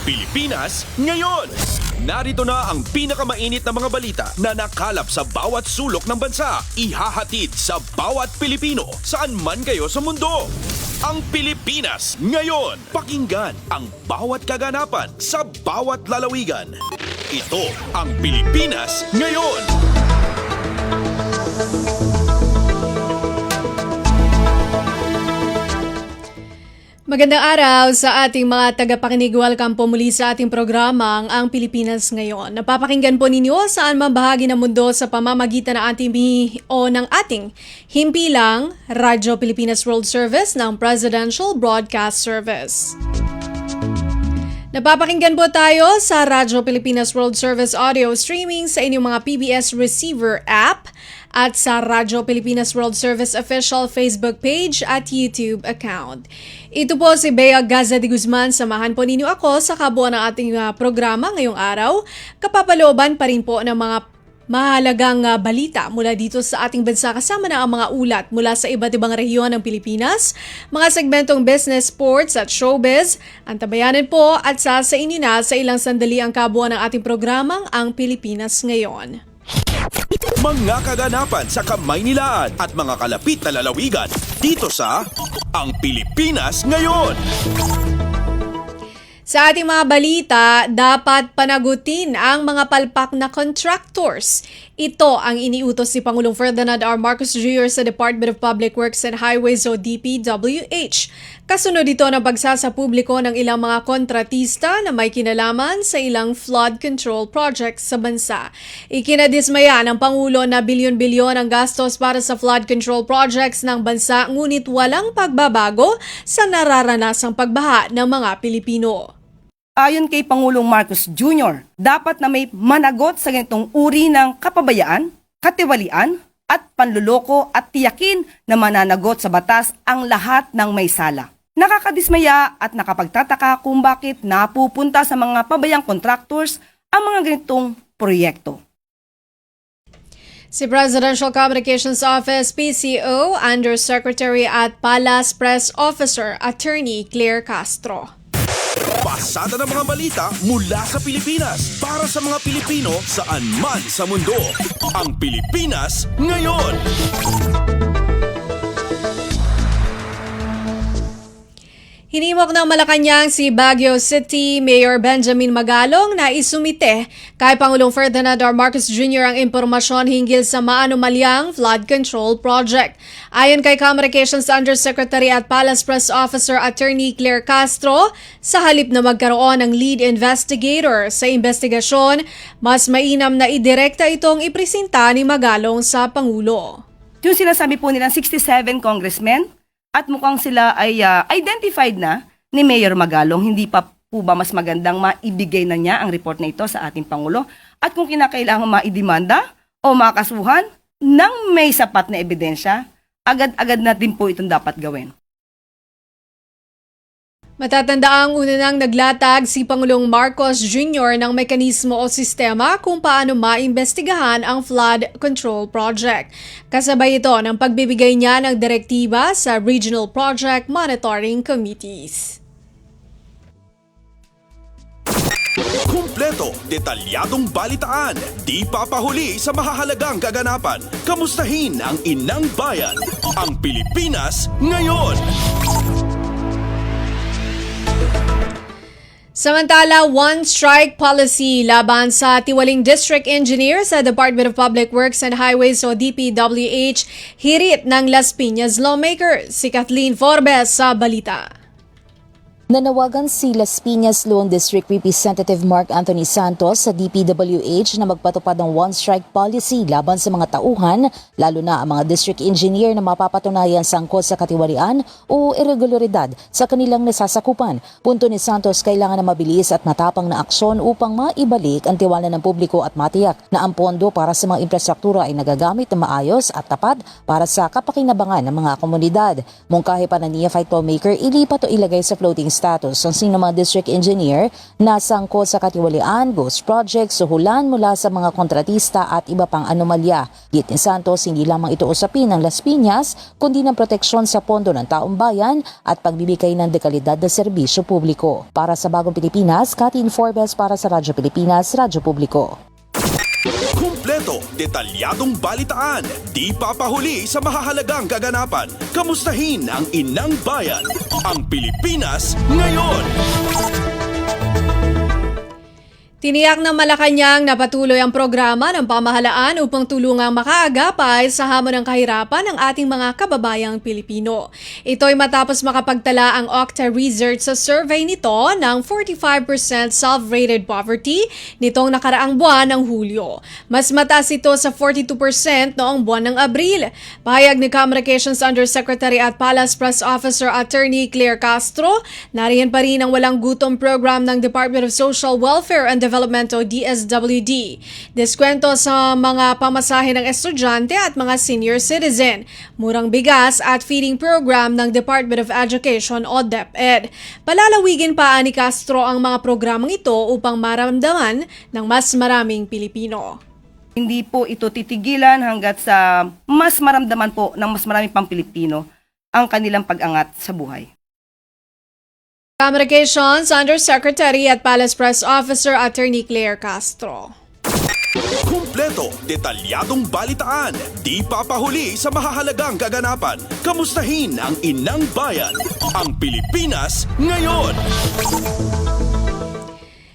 Pilipinas ngayon! Narito na ang pinakamainit na mga balita na nakalap sa bawat sulok ng bansa. Ihahatid sa bawat Pilipino saan man kayo sa mundo. Ang Pilipinas ngayon. Pakinggan ang bawat kaganapan sa bawat lalawigan. Ito ang Pilipinas ngayon. Magandang araw sa ating mga tagapakinig. Welcome po muli sa ating programang Ang Pilipinas Ngayon. Napapakinggan po ninyo saan man bahagi ng mundo sa pamamagitan ng ating himpilang Radyo Pilipinas World Service ng Presidential Broadcast Service. Napapakinggan po tayo sa Radyo Pilipinas World Service audio streaming sa inyong mga PBS receiver app at sa Radyo Pilipinas World Service official Facebook page at YouTube account. Ito po si Bea Gaza de Guzman. Samahan po ninyo ako sa kabuuan ng ating programa ngayong araw. Kapapalooban pa rin po ng mga mahalagang balita mula dito sa ating bansa kasama na ang mga ulat mula sa iba't ibang rehiyon ng Pilipinas, mga segmentong business, sports at showbiz. Antabayanan po at sa inyo na sa ilang sandali ang kabuuan ng ating programang Ang Pilipinas Ngayon. Mga kaganapan sa Kamaynilaan at mga kalapit na lalawigan dito sa Ang Pilipinas Ngayon. Sa ating mga balita, dapat panagutin ang mga palpak na contractors. Ito ang iniutos si Pangulong Ferdinand R. Marcos Jr. sa Department of Public Works and Highways o DPWH. Kasunod ito ng pagsasapubliko ng ilang mga kontratista na may kinalaman sa ilang flood control projects sa bansa. Ikinadismaya ng Pangulo na bilyon-bilyon ang gastos para sa flood control projects ng bansa ngunit walang pagbabago sa nararanasang pagbaha ng mga Pilipino. Ayon kay Pangulong Marcos Jr., dapat na may managot sa ganitong uri ng kapabayaan, katiwalian, at panluloko at tiyakin na mananagot sa batas ang lahat ng may sala. Nakakadismaya at nakapagtataka kung bakit napupunta sa mga pabayang contractors ang mga ganitong proyekto. Si Presidential Communications Office PCO Undersecretary at Palace Press Officer Attorney Claire Castro. Pasada ng mga balita mula sa Pilipinas para sa mga Pilipino saan man sa mundo. Ang Pilipinas Ngayon. Hinimok ng Malacanang si Baguio City Mayor Benjamin Magalong na isumite kay Pangulong Ferdinand R. Marcos Jr. ang impormasyon hinggil sa maanumalyang flood control project. Ayon kay Communications Undersecretary at Palace Press Officer Attorney Claire Castro, sa halip na magkaroon ng lead investigator sa investigasyon, mas mainam na idirekta itong ipresenta ni Magalong sa Pangulo. Yung sinasabi po nilang 67 congressmen, at mukhang sila ay identified na ni Mayor Magalong. Hindi pa po ba mas magandang maibigay na niya ang report na ito sa ating Pangulo? At kung kinakailangan maidemanda o makasuhan ng may sapat na ebidensya, agad-agad na din po itong dapat gawin. Matatandaang una nang naglatag si Pangulong Marcos Jr. ng mekanismo o sistema kung paano maimbestigahan ang flood control project. Kasabay ito ng pagbibigay niya ng direktiba sa Regional Project Monitoring Committees. Kumpleto, detalyadong balitaan, di papahuli sa mahahalagang kaganapan. Kamustahin ang inang bayan. Ang Pilipinas Ngayon. Samantala, one-strike policy laban sa tiwaling district engineer sa Department of Public Works and Highways o DPWH hirit ng Las Piñas lawmaker. Si Kathleen Forbes sa balita. Nanawagan si Las Piñas Lone District Representative Mark Anthony Santos sa DPWH na magpatupad ng one-strike policy laban sa mga tauhan, lalo na ang mga district engineer na mapapatunayan sangkot sa katiwalian o irregularidad sa kanilang nasasakupan. Punto ni Santos, kailangan na mabilis at matapang na aksyon upang maibalik ang tiwala ng publiko at matiyak na ang pondo para sa mga infrastruktura ay nagagamit na maayos at tapat para sa kapakinabangan ng mga komunidad. Mungkahi pa na neophyte lawmaker, ilipat o ilagay sa floating status ang sino mga district engineer na sangkot sa katiwalian, ghost projects, suhulan mula sa mga kontratista at iba pang anomalya. Git ni Santos, hindi lamang ito usapin ng Las Piñas, kundi ng proteksyon sa pondo ng taong bayan at pagbibigay ng dekalidad na serbisyo publiko. Para sa Bagong Pilipinas, Katin Forbes para sa Radyo Pilipinas, Radyo Publiko. Kumpleto, detalyadong balitaan, di papahuli sa mahahalagang kaganapan. Kamustahin ang inang bayan, ang Pilipinas ngayon. Tiniyak ng Malacanang na patuloy ang programa ng pamahalaan upang tulungang makaagapay sa hamon ng kahirapan ng ating mga kababayang Pilipino. Ito'y matapos makapagtala ang Octa Research sa survey nito ng 45% self-rated poverty nitong nakaraang buwan ng Hulyo. Mas mataas ito sa 42% noong buwan ng Abril. Pahayag ni Communications Undersecretary at Palace Press Officer Attorney Claire Castro, nariyan pa rin ang walang gutom program ng Department of Social Welfare and Development o DSWD. Deskwento sa mga pamasahe ng estudyante at mga senior citizen, murang bigas at feeding program ng Department of Education o DepEd. Palalawigin pa ni Castro ang mga programang ito upang maramdaman ng mas maraming Pilipino. Hindi po ito titigilan hanggat sa mas maramdaman po ng mas maraming pang Pilipino ang kanilang pag-angat sa buhay. Communications Undersecretary at Palace Press Officer Attorney Claire Castro. Kumpleto, detalyadong balitaan, di papahuli sa mahahalagang kaganapan. Kamustahin ang inang bayan, ang Pilipinas ngayon.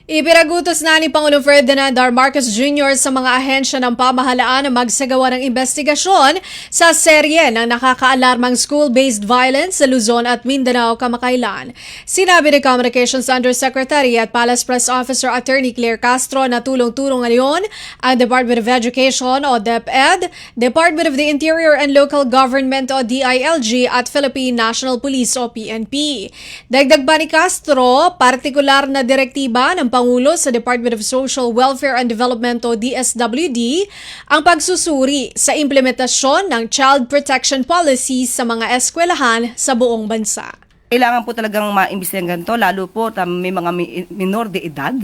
Ipinagutos na ni Pangulong Ferdinand R. Marcos Jr. sa mga ahensya ng pamahalaan na magsagawa ng investigasyon sa serye ng nakakaalarmang school-based violence sa Luzon at Mindanao kamakailan. Sinabi ni Communications Undersecretary at Palace Press Officer Attorney Claire Castro na tulong-tulong ngayon ang Department of Education o DepEd, Department of the Interior and Local Government o DILG at Philippine National Police o PNP. Dagdag pa ni Castro, partikular na direktiba ng Pangulo sa Department of Social Welfare and Development o DSWD ang pagsusuri sa implementasyon ng Child Protection Policy sa mga eskwelahan sa buong bansa. Kailangan po talagang maimbestigahan ganito, lalo po may mga minor de edad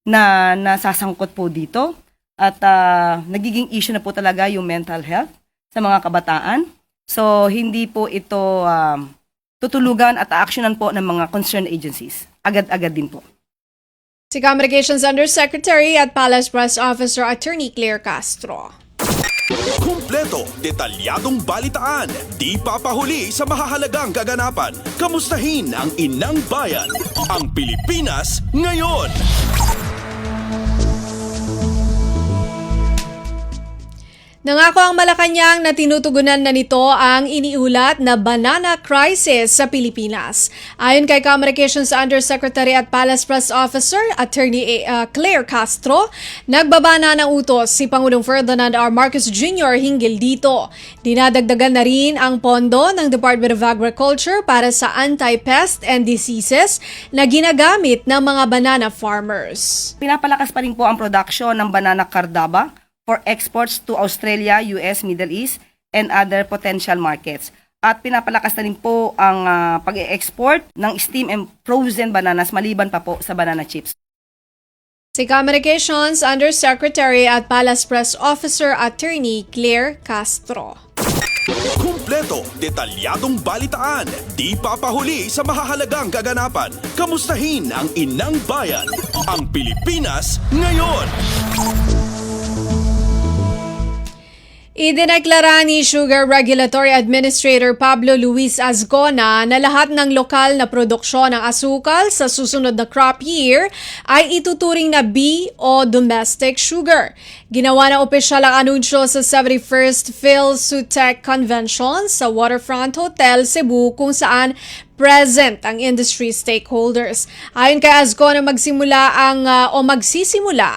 na nasasangkot po dito at nagiging issue na po talaga yung mental health sa mga kabataan. So hindi po ito tutulugan at aaksyonan po ng mga concerned agencies. Agad-agad din po. Si Communications Undersecretary at Palace Press Officer Attorney Claire Castro. Kumpleto, detalyadong balitaan, di papahuli sa mahahalagang kaganapan. Kamustahin ang inang bayan, ang Pilipinas ngayon. Nangako ang Malacanang na tinutugunan na nito ang iniulat na banana crisis sa Pilipinas. Ayon kay Communications Undersecretary at Palace Press Officer Attorney Claire Castro, nagbaba na ng utos si Pangulong Ferdinand R. Marcos Jr. hinggil dito. Dinadagdagan na rin ang pondo ng Department of Agriculture para sa anti-pest and diseases na ginagamit ng mga banana farmers. Pinapalakas pa rin po ang production ng banana cardaba for exports to Australia, US, Middle East, and other potential markets. At pinapalakas na rin po ang pag-e-export ng steam and frozen bananas maliban pa po sa banana chips. Si Communications Undersecretary at Palace Press Officer Attorney Claire Castro. Kumpleto, detalyadong balitaan, di papahuli sa mahahalagang kaganapan. Kamustahin ang inang bayan, ang Pilipinas ngayon. Idineklara ni Sugar Regulatory Administrator Pablo Luis Azcona na lahat ng lokal na produksyon ng asukal sa susunod na crop year ay ituturing na B o domestic sugar. Ginawa na opisyal ang anunsyo sa 71st PhilSUTEC Convention sa Waterfront Hotel, Cebu kung saan present ang industry stakeholders. Ayon kay Azcona, magsisimula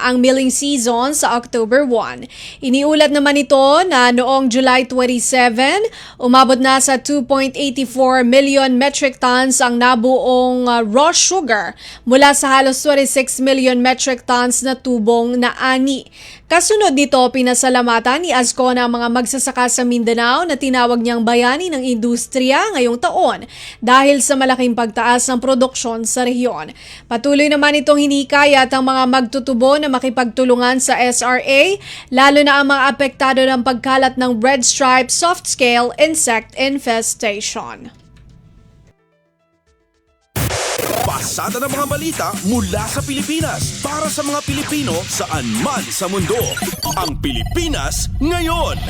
ang milling season sa October 1. Iniulat naman ito na noong July 27, umabot na sa 2.84 million metric tons ang nabuong raw sugar mula sa halos 26 million metric tons na tubong na ani. Kasunod nito, pinasalamatan ni Azcona ang mga magsasaka sa Mindanao na tinawag niyang bayani ng industriya ngayong taon dahil dahil sa malaking pagtaas ng produksyon sa rehiyon. Patuloy naman itong hinikayat ang mga magtutubo na makipagtulungan sa SRA, lalo na ang mga apektado ng pagkalat ng red stripe soft scale insect infestation. Pasada ng mga balita mula sa Pilipinas para sa mga Pilipino saan man sa mundo. Ang Pilipinas ngayon.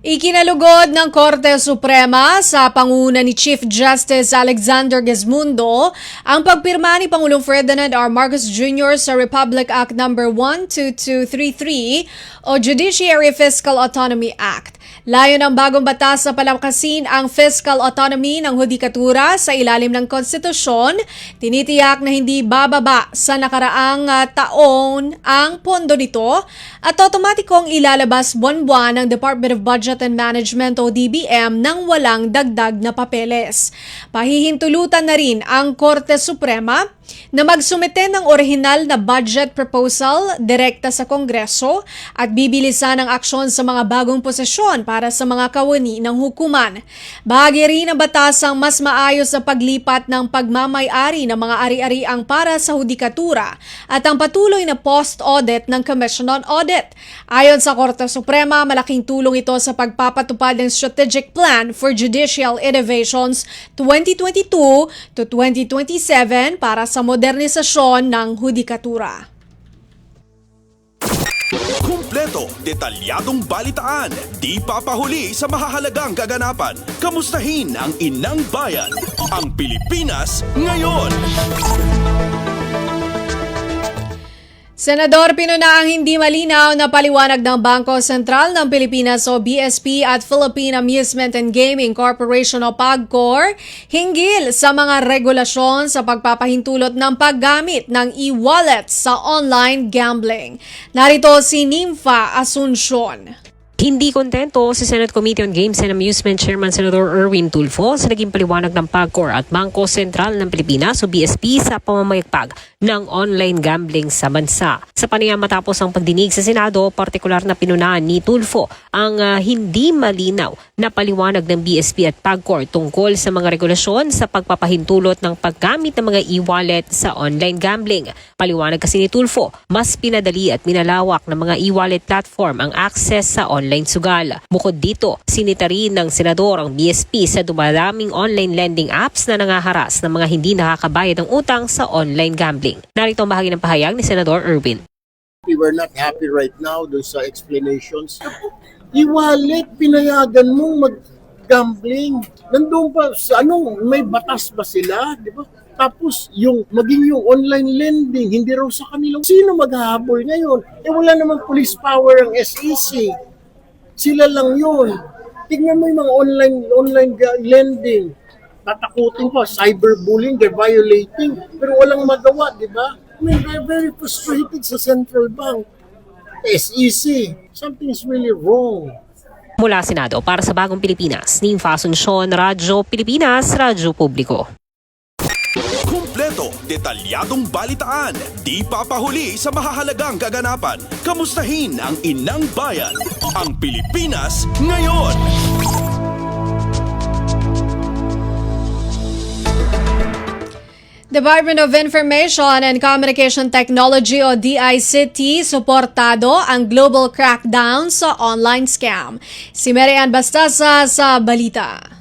Ikinalugod ng Korte Suprema sa panguna ni Chief Justice Alexander Gesmundo ang pagpirma ni Pangulong Ferdinand R. Marcos Jr. sa Republic Act No. 12233 o Judiciary Fiscal Autonomy Act. Layo ng bagong batas na palakasin ang fiscal autonomy ng hudikatura sa ilalim ng konstitusyon, tinitiyak na hindi bababa sa nakaraang taon ang pondo nito at otomatikong ilalabas buwan-buwan ng Department of Budget and Management o DBM nang walang dagdag na papeles. Pahihintulutan na rin ang Korte Suprema na magsumite ng orihinal na budget proposal direkta sa Kongreso at bibilisan ang aksyon sa mga bagong posisyon para sa mga kawani ng hukuman. Bahagi rin ng batasang mas maayos sa paglipat ng pagmamay-ari ng mga ari-ariang para sa hudikatura at ang patuloy na post-audit ng Commission on Audit. Ayon sa Korte Suprema, malaking tulong ito sa pagpapatupad ng Strategic Plan for Judicial Innovations 2022 to 2027 para sa modernisasyon ng hudikatura. Kumpleto, detalyadong balitaan, di papahuli sa mahahalagang kaganapan. Kamustahin ang inang bayan, ang Pilipinas ngayon. Senador pinuna ang hindi malinaw na paliwanag ng Bangko Sentral ng Pilipinas o BSP at Philippine Amusement and Gaming Corporation o PAGCOR hinggil sa mga regulasyon sa pagpapahintulot ng paggamit ng e-wallet sa online gambling. Narito si Nympha Asuncion. Hindi kontento si Senate Committee on Games and Amusement Chairman Senador Erwin Tulfo sa naging paliwanag ng PAGCOR at Bangko Sentral ng Pilipinas o BSP sa pamamayagpag ng online gambling sa bansa. Sa panayam matapos ang pagdinig sa Senado, partikular na pinunaan ni Tulfo ang hindi malinaw na paliwanag ng BSP at PAGCOR tungkol sa mga regulasyon sa pagpapahintulot ng paggamit ng mga e-wallet sa online gambling. Paliwanag kasi ni Tulfo, mas pinadali at minalawak ng mga e-wallet platform ang access sa online sugal. Bukod dito, sinita rin ng Senador ang BSP sa dumadaming online lending apps na nangaharas ng mga hindi nakakabayad ng utang sa online gambling. Narito ang bahagi ng pahayag ni Senador Erwin. We were not happy right now doon sa explanations. E-wallet, pinayagan mong mag-gambling. Nandun pa, sa may batas ba sila? Di ba? Tapos, maging yung online lending, hindi raw sa kanila. Sino maghahabol ngayon? Wala namang police power ang SEC. Sila lang yun. Tignan mo yung mga online lending. Tatakutin pa, cyberbullying, they're violating. Pero walang magawa, di ba? I mean, they're very frustrated sa central bank. SEC, something is really wrong. Mula Senado, para sa Bagong Pilipinas, Nympha Asuncion, Radyo Pilipinas, Radyo Publiko. Kumpleto, detalyadong balitaan, di papahuli sa mahahalagang kaganapan. Kamustahin ang inang bayan, ang Pilipinas ngayon. Department of Information and Communication Technology o DICT suportado ang global crackdown sa online scam. Si Marian Bastasa sa balita.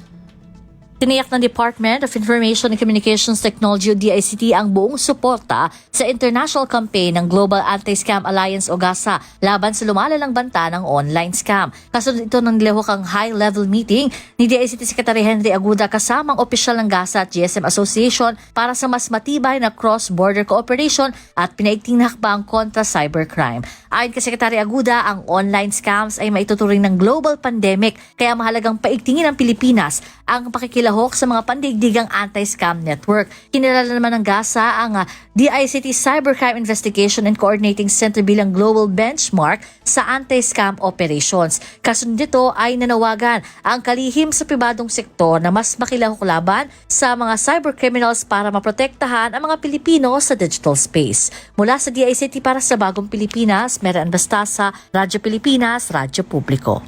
Tiniyak ng Department of Information and Communications Technology o DICT ang buong suporta sa international campaign ng Global Anti-Scam Alliance o GASA laban sa lumalalang banta ng online scam. Kasunod ito ng nilahokang high-level meeting ni DICT Secretary Henry Aguda kasamang opisyal ng GASA at GSM Association para sa mas matibay na cross-border cooperation at pinaigting na hakbang kontra cybercrime. Ayon kay Secretary Aguda, ang online scams ay maituturing ng global pandemic kaya mahalagang paigtingin ng Pilipinas ang pakikilahok sa mga pandigdigang anti-scam network. Kinilala naman ng GASA ang DICT Cybercrime Investigation and Coordinating Center bilang global benchmark sa anti-scam operations. Kasunod nito ay nanawagan ang kalihim sa pribadong sektor na mas makilahok laban sa mga cybercriminals para maprotektahan ang mga Pilipino sa digital space. Mula sa DICT para sa Bagong Pilipinas, Marian Bastasa, Radyo Pilipinas, Radyo Publiko.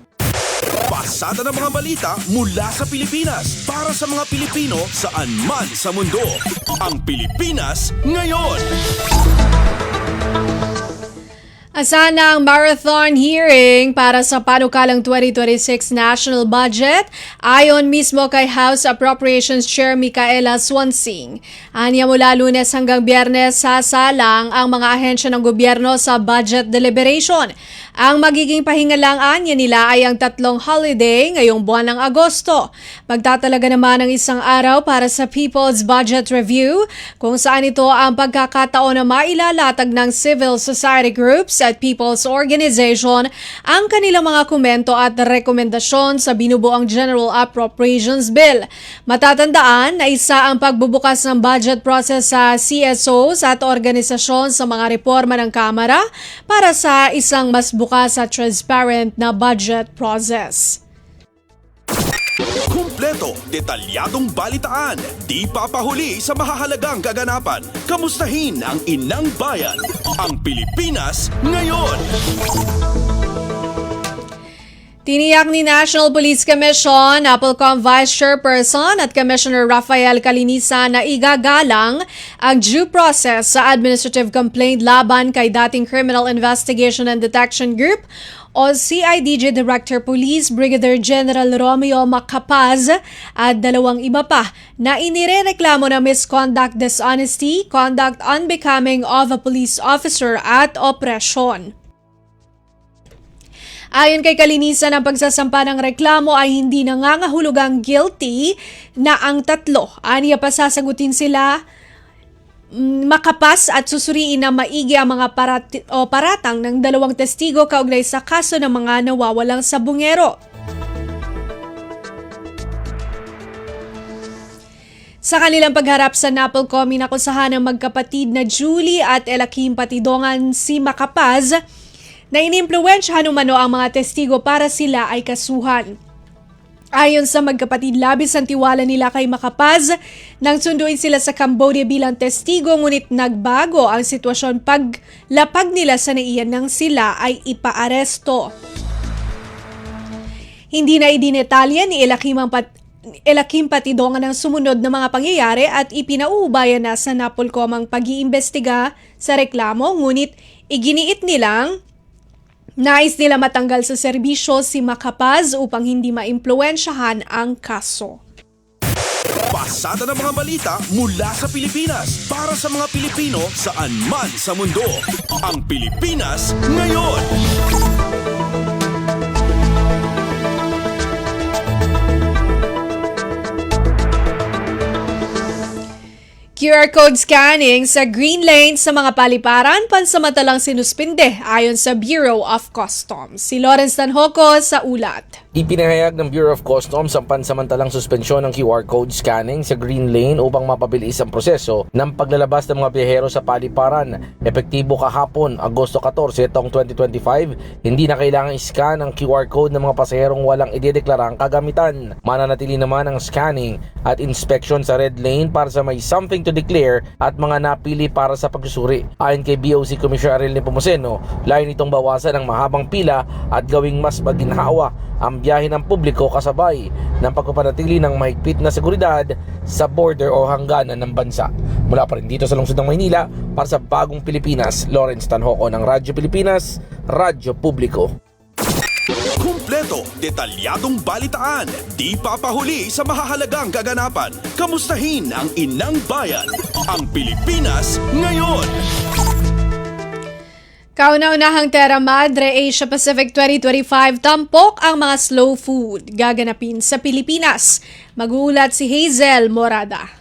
Pasada ng mga balita mula sa Pilipinas para sa mga Pilipino saan man sa mundo. Ang Pilipinas ngayon. Asahan na ang marathon hearing para sa panukalang 2026 national budget ayon mismo kay House Appropriations Chair Micaela Swansing. Anya mula Lunes hanggang Biyernes sasalang ang mga ahensya ng gobyerno sa budget deliberation. Ang magiging pahingalang anya nila ay ang 3 holiday ngayong buwan ng Agosto. Magtatalaga naman ng isang araw para sa People's Budget Review kung saan ito ang pagkakataon na mailalatag ng civil society groups at people's organization ang kanilang mga komento at rekomendasyon sa binubuang General Appropriations Bill. Matatandaan na isa ang pagbubukas ng budget process sa CSOs at organisasyon sa mga reforma ng Kamara para sa isang mas bukas at transparent na budget process. Kumpleto, detalyadong balitaan, di papahuli sa mahahalagang kaganapan. Kamustahin ang inang bayan, ang Pilipinas ngayon. Tiniyak ni National Police Commission, NAPOLCOM Vice Chairperson at Commissioner Rafael Calinisan na igagalang ang due process sa administrative complaint laban kay dating Criminal Investigation and Detection Group o CIDG Director Police Brigadier General Romeo Macapaz at 2 iba pa na inirereklamo na misconduct, dishonesty, conduct unbecoming of a police officer at opresyon. Ayon kay Calinisan, ang pagsasampa ng reklamo ay hindi nangangahulugang guilty na ang 3. Aniya pa sasagutin sila Macapaz at susuriin na maigi ang mga paratang ng 2 testigo kaugnay sa kaso ng mga nawawalang sabungero. Sa kanilang pagharap sa NAPOLCOM, inakusahan ng magkapatid na Julie at Elakim Patidongan si Macapaz na inimpluwensyahan umano ang mga testigo para sila ay kasuhan. Ayon sa magkapatid, labis ang tiwala nila kay Macapaz nang sunduin sila sa Cambodia bilang testigo, ngunit nagbago ang sitwasyon paglapag nila sa naiyan nang sila ay ipaaresto. Hindi na idinetalya ni Elakim Patidongan ang sumunod na mga pangyayari at ipinauubayan na sa NAPOLCOM ang pag-iimbestiga sa reklamo, ngunit iginiit nilang nais nila matanggal sa serbisyo si Macapaz upang hindi maimpluwensyahan ang kaso. Pasada ng mga balita mula sa Pilipinas para sa mga Pilipino saan man sa mundo. Ang Pilipinas ngayon. QR code scanning sa green lane sa mga paliparan pansamantalang sinuspinde ayon sa Bureau of Customs. Si Lawrence Tanhoco sa ulat. Ipinahayag ng Bureau of Customs ang pansamantalang suspensyon ng QR code scanning sa green lane upang mapabilis ang proseso ng paglalabas ng mga biyahero sa paliparan. Epektibo kahapon, Agosto 14, taong 2025, hindi na kailangang i-scan ang QR code ng mga pasaherong walang idedeklarang kagamitan. Mananatili naman ang scanning at inspection sa red lane para sa may something to declare at mga napili para sa pagsusuri. Ayon kay BOC Commissioner Ariel Nepomuceno, layon itong bawasan ang mahabang pila at gawing mas maginhawa ang biyahe ng publiko kasabay ng pagpapanatili ng mahigpit na seguridad sa border o hangganan ng bansa. Mula pa rin dito sa lungsod ng Maynila, para sa Bagong Pilipinas, Lawrence Tanhoco ng Radyo Pilipinas, Radyo Publiko. Kumpleto, detalyadong balitaan, di papahuli sa mahahalagang kaganapan. Kamustahin ang inang bayan, ang Pilipinas ngayon. Kauna-unahang Terra Madre Asia Pacific 2025 tampok ang mga slow food gaganapin sa Pilipinas. Mag-uulat si Hazel Morada.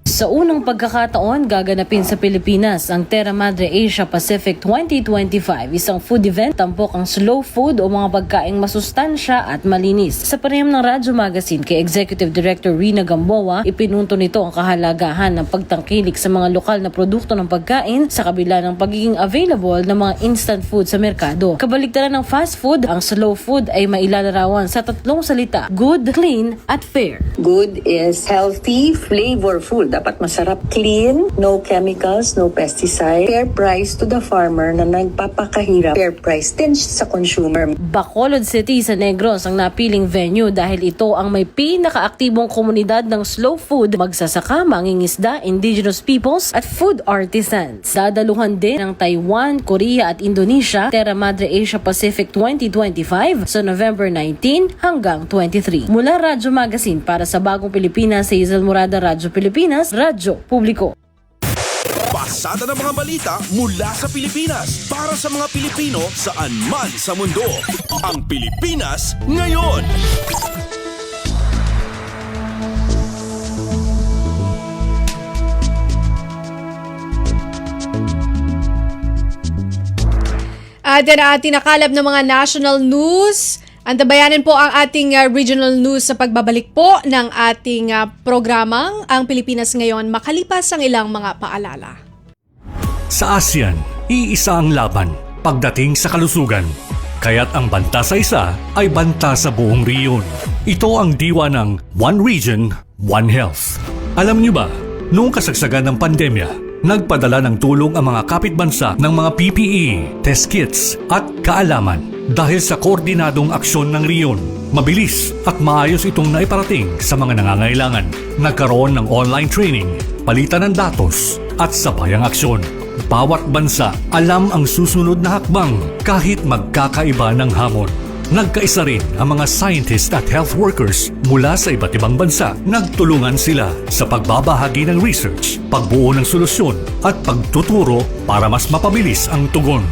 Sa unang pagkakataon, gaganapin sa Pilipinas ang Terra Madre Asia Pacific 2025, isang food event tampok ang slow food o mga pagkaing masustansya at malinis. Sa panayam ng Radyo Magazine kay Executive Director Rina Gamboa, ipinunto nito ang kahalagahan ng pagtangkilik sa mga lokal na produkto ng pagkain sa kabila ng pagiging available ng mga instant food sa merkado. Kabaligtaran ng fast food, ang slow food ay mailalarawan sa 3 salita: good, clean, at fair. Good is healthy, flavorful. dapat masarap, clean, no chemicals, no pesticide, fair price to the farmer na nagpapakahirap, fair price din sa consumer. Bacolod City sa Negros ang napiling venue dahil ito ang may pinakaaktibong komunidad ng slow food, magsasaka, mangingisda, indigenous peoples at food artisans. Dadaluhan din ng Taiwan, Korea at Indonesia Terra Madre Asia Pacific 2025 sa November 19 hanggang 23. Mula Radyo Magazine para sa Bagong Pilipinas, sa Hazel Morada, Radyo Pilipinas, Radyo Publiko. Pasada ng mga balita mula sa Pilipinas para sa mga Pilipino saan man sa mundo. Ang Pilipinas ngayon. At yan ang ating nakalap ng mga national news. Antabayanan po ang ating regional news sa pagbabalik po ng ating programang Ang Pilipinas Ngayon makalipas ang ilang mga paalala. Sa ASEAN, iisa ang laban pagdating sa kalusugan. Kaya't ang banta sa isa ay banta sa buong riyon. Ito ang diwa ng One Region, One Health. Alam niyo ba, noong kasagsagan ng pandemya, nagpadala ng tulong ang mga kapitbansa ng mga PPE, test kits at kaalaman. Dahil sa koordinadong aksyon ng riyon, mabilis at maayos itong naiparating sa mga nangangailangan. Nagkaroon ng online training, palitan ng datos at sabayang aksyon. Bawat bansa alam ang susunod na hakbang kahit magkakaiba ng hamon. Nagkaisa rin ang mga scientists at health workers mula sa iba't ibang bansa. Nagtulungan sila sa pagbabahagi ng research, pagbuo ng solusyon at pagtuturo para mas mapabilis ang tugon.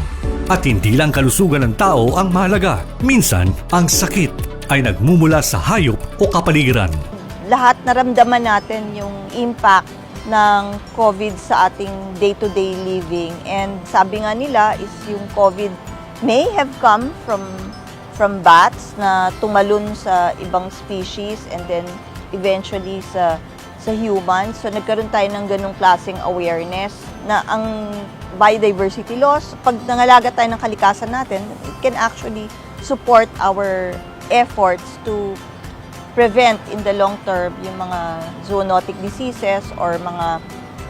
At hindi lang kalusugan ng tao ang mahalaga. Minsan, ang sakit ay nagmumula sa hayop o kapaligiran. Lahat naramdaman natin yung impact ng COVID sa ating day-to-day living. And sabi nga nila is yung COVID may have come from bats na tumalon sa ibang species and then eventually sa humans. So nagkaroon tayo ng ganung klaseng awareness na ang biodiversity loss, pag nangalaga tayo ng kalikasan natin, it can actually support our efforts to prevent in the long term yung mga zoonotic diseases or mga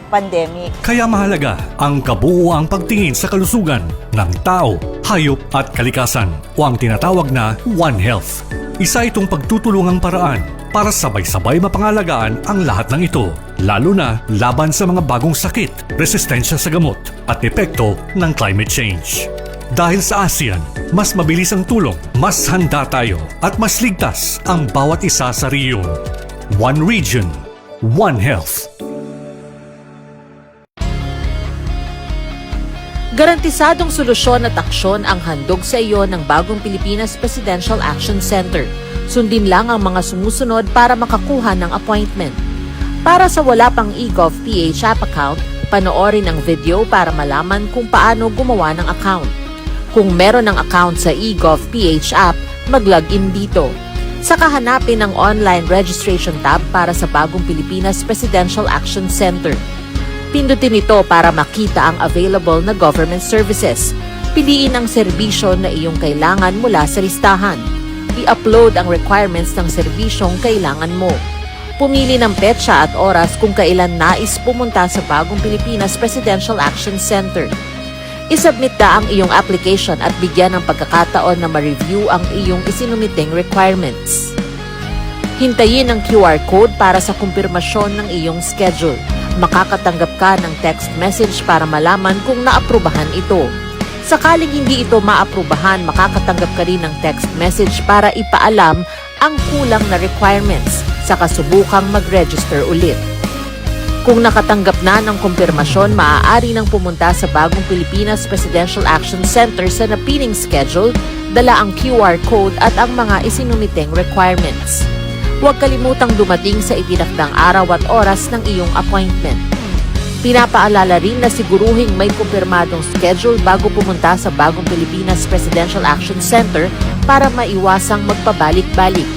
pandemic. Kaya mahalaga ang kabuuang pagtingin sa kalusugan ng tao, hayop at kalikasan o ang tinatawag na One Health. Isa itong pagtutulungang paraan para sabay-sabay mapangalagaan ang lahat ng ito, lalo na laban sa mga bagong sakit, resistensya sa gamot at epekto ng climate change. Dahil sa ASEAN, mas mabilis ang tulong, mas handa tayo at mas ligtas ang bawat isa sa riyon. One Region, One Health. Garantisadong solusyon at aksyon ang handog sa iyo ng Bagong Pilipinas Presidential Action Center. Sundin lang ang mga sumusunod para makakuha ng appointment. Para sa wala pang eGov.ph app account, panoorin ang video para malaman kung paano gumawa ng account. Kung meron ng account sa eGov.ph app, mag-login dito. Saka hanapin ang online registration tab para sa Bagong Pilipinas Presidential Action Center. Pindutin ito para makita ang available na government services. Piliin ang serbisyo na iyong kailangan mula sa listahan. I-upload ang requirements ng serbisyong kailangan mo. Pumili ng petsa at oras kung kailan nais pumunta sa Bagong Pilipinas Presidential Action Center. I-submit na ang iyong application at bigyan ng pagkakataon na ma-review ang iyong isinumiting requirements. Hintayin ang QR code para sa kumpirmasyon ng iyong schedule. Makakatanggap ka ng text message para malaman kung naaprubahan ito. Sakaling hindi ito maaprubahan, makakatanggap ka rin ng text message para ipaalam ang kulang na requirements sa kasubukang mag-register ulit. Kung nakatanggap na ng kumpirmasyon, maaari nang pumunta sa Bagong Pilipinas Presidential Action Center sa napiling schedule, dala ang QR code at ang mga isinumiteng requirements. Huwag kalimutang dumating sa itinakdang araw at oras ng iyong appointment. Pinapaalala rin na siguruhing may kumpirmadong schedule bago pumunta sa Bagong Pilipinas Presidential Action Center para maiwasang magpabalik-balik.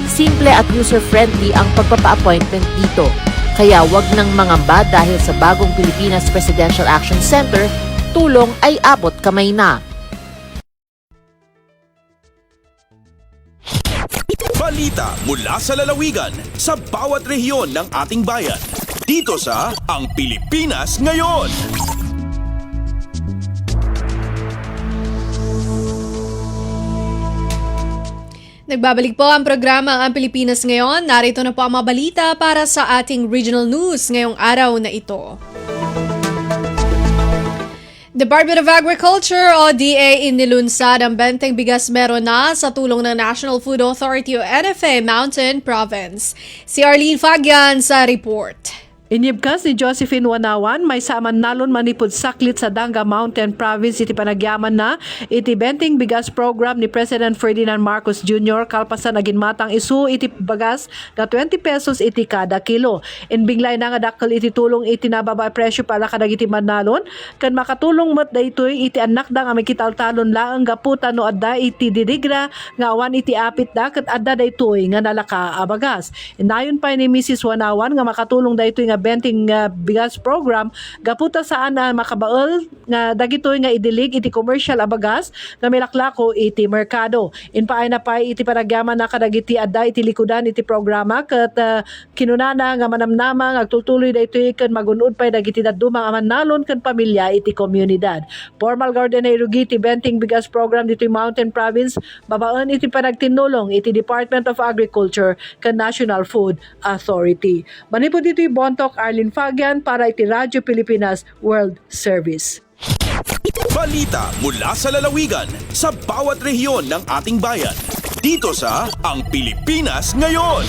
Simple at user-friendly ang pagpapa-appointment dito. Kaya wag nang mangamba dahil sa Bagong Pilipinas Presidential Action Center, tulong ay abot kamay na. Balita mula sa lalawigan sa bawat rehiyon ng ating bayan. Dito sa Ang Pilipinas Ngayon. Nagbabalik po ang programa Ang Pilipinas Ngayon. Narito na po ang mga balita para sa ating regional news ngayong araw na ito. Department of Agriculture o DA inilunsad ang benteng bigas meron na sa tulong ng National Food Authority o NFA Mountain Province. Si Arlene Fagian sa report. Inibkas ni Josephine Wanawan, may saaman nalon manipod saklit sa Danga Mountain Province iti panagyaman na iti benteng bigas program ni President Ferdinand Marcos Jr. kalpasan agin matang isu iti bagas na 20 pesos iti kada kilo. Inbiglay na nga dakkel iti tulong iti nababa presyo para kadagiti manalon kan makatulong met daytoy iti anak da nga may kitaltalon laeng gaputan no adda iti dirigra nga awan iti apit da ket adda daytoy nga nalaka a bagas. Inayon pa ni Mrs. Wanawan nga makatulong daytoy nga benteng bigas program gaputa saan na makabaol nga dagitoy nga idilig iti commercial a bagas nga milaklako iti merkado. Inpaay na pay iti panagyaman na kadagiti adda iti likudan iti programa ket kinunana nga manamnama agtultuloy daytoy ken magunod pay dagiti daddumang amanalon ken pamilya iti komunidad. Formal garden iti benteng bigas program dito Mountain Province babaen iti panagtinulong iti Department of Agriculture ken National Food Authority. Manipod dito Bontok Arlene Fagian para iti Radyo Pilipinas World Service. Balita mula sa lalawigan sa bawat rehiyon ng ating bayan. Dito sa Ang Pilipinas Ngayon.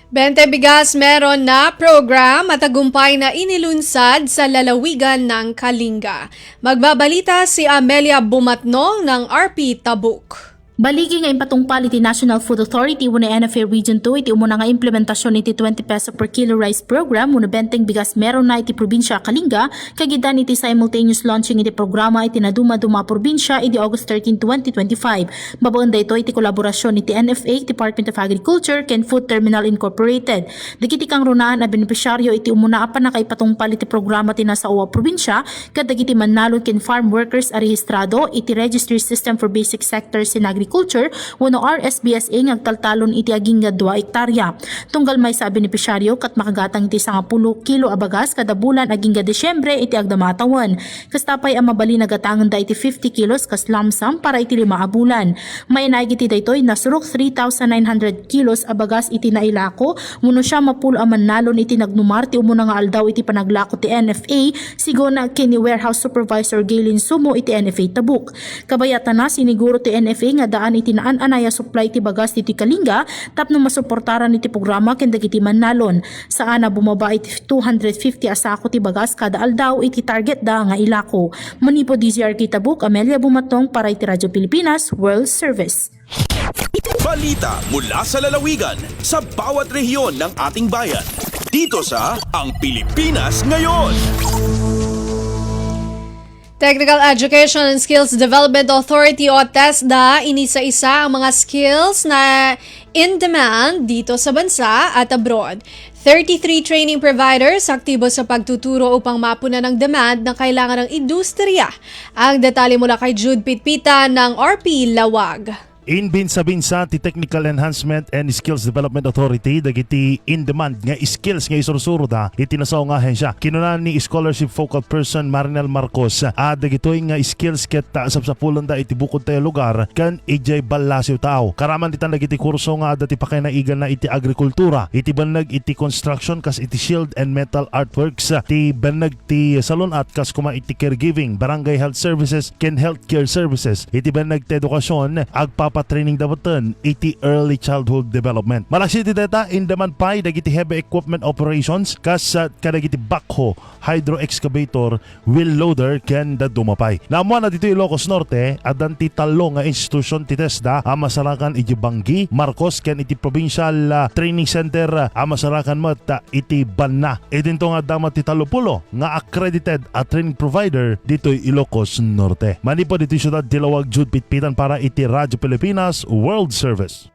Bente bigas meron na program at tagumpay na inilunsad sa lalawigan ng Kalinga. Magbabalita si Amelia Bumatno ng RP Tabuk. Baligi nga impatungpal iti National Food Authority wano NFA Region 2 iti umuna nga implementasyon iti 20 peso per kilo rice program wano benteng bigas meron na iti probinsya Kalinga kagidan iti simultaneous launching iti programa iti naduma-duma probinsya iti August 13, 2025. Babaon dayto iti kolaborasyon iti NFA, Department of Agriculture, ken Food Terminal Incorporated. Dagiti kang runaan na benepisyaryo iti umuna apan na kaipatungpal iti programa iti nasa uwa probinsya kadagiti mannalon ken farm workers a rehistrado iti Registry System for Basic Sectors in Agriculture wano RSBSA ngagtaltalon iti aging 2 hektarya. Tunggal may sa benepisyaryo kat makagatang iti 10 kilo abagas kada bulan aging Desyembre iti agdamatawan. Kastapay ang mabali nagatangan da iti 50 kilos kas lump sum para iti 5 bulan. May naigiti daytoy nasurok 3,900 kilos abagas iti nailako wano siya mapulo aman nalon iti nagnumar ti umuna nga aldaw iti panaglako ti NFA sigona kini warehouse supervisor Gaylin Sumo iti NFA Tabuk. Kabayatan na siniguro ti NFA nga daan iti naan-anaya supply ti bagas iti Kalinga tapno masuportaran iti programa ken dagiti mannalon. Saan na bumaba iti 250 asako ti bagas kada aldaw iti target da nga ilako. Manipo DZRK Tabuk, Amelia Bumatong para iti Radyo Pilipinas World Service. Balita mula sa lalawigan sa bawat rehiyon ng ating bayan. Dito sa Ang Pilipinas Ngayon. Technical Education and Skills Development Authority o TESDA, inisa-isa ang mga skills na in demand dito sa bansa at abroad. 33 training providers aktibo sa pagtuturo upang mapunan ang demand na kailangan ng industriya. Ang detalye mula kay Jude Pitpita ng RP Lawag. Inbinsa-binsa ti Technical Enhancement and Skills Development Authority dagiti in-demand nga skills nga isurusuro da iti nasaw nga ahensya. Kinunan ni Scholarship Focal Person Marinel Marcos dagitoy nga skills ket sapsapulan da iti bukod tayo lugar kan ijay balasyo tao. Karaman titan dagiti kurso nga dati pakinaiggan na iti agrikultura, iti banag iti construction kas iti shield and metal artworks, ti banag ti salon at kas kuma iti caregiving, barangay health services ken healthcare services, iti banag ti edukasyon patraining daboten iti early childhood development. Malaksi ti data in demand pay dagiti heavy equipment operations kas kadagiti backhoe, hydro excavator, wheel loader ken dadumapay. Namuan na dito Ilocos Norte adan ti talo nga institusyon ti TESDA amasarakan iti Banggi, Marcos ken iti provincial training center amasarakan met iti Banna. Idinto nga damat ti Talupulo nga accredited training provider dito Ilocos Norte. Manipo dito syudad Dilawag Jude Pitpitan para iti Radyo Pilipinas World Service.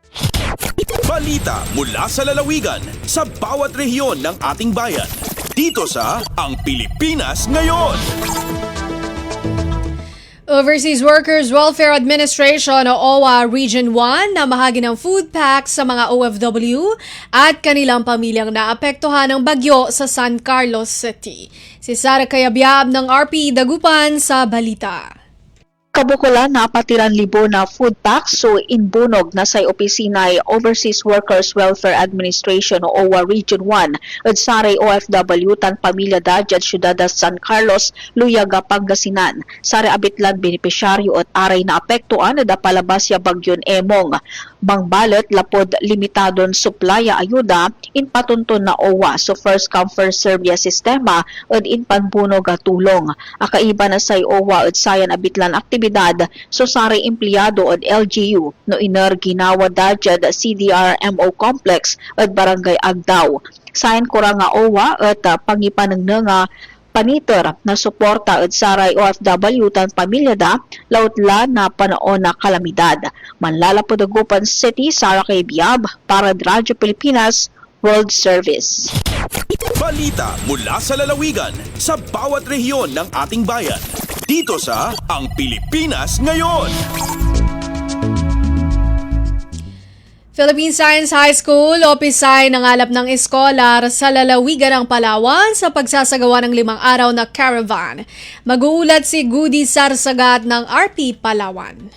Balita mula sa lalawigan sa bawat rehiyon ng ating bayan. Dito sa Ang Pilipinas Ngayon. Overseas Workers Welfare Administration o OWA Region 1 na mahagi ng food packs sa mga OFW at kanilang pamilyang naapektuhan ng bagyo sa San Carlos City. Si Sara Kayabyab ng RP Dagupan sa balita. Kabukulan na 4,000 na food packs so inbunog na sa opisina Overseas Workers Welfare Administration o OWA Region 1 at saray OFW tan pamilya da dyan syudad San Carlos, Luyaga, Pangasinan. Saray abitlan benepisyaryo at aray na apektuan na palabas ya bagyon emong. Bangbalot lapod limitadon suplaya ayuda in patuntun na OWA so first come first serve ya sistema at in panbunog tulong. Akaiba na say OWA at sayan abitlan aktibidad so saray empleyado at LGU no iner ginawa dajad CDR-MO Complex at Barangay Agdaw. Sayan ko nga OWA at pangipanang nga paniter na suporta at saray OFW tan pamilya da lautla na panaon na kalamidad. Manlalapod Dagupan City, Sara Kayabyab para Radyo Pilipinas World Service. Balita mula sa lalawigan sa bawat rehiyon ng ating bayan. Dito sa Ang Pilipinas Ngayon. Philippine Science High School o PSI nangalap ng eskolar sa lalawigan ng Palawan sa pagsasagawa ng 5 araw na caravan. Mag-uulat si Goody Sarsagat ng RP Palawan.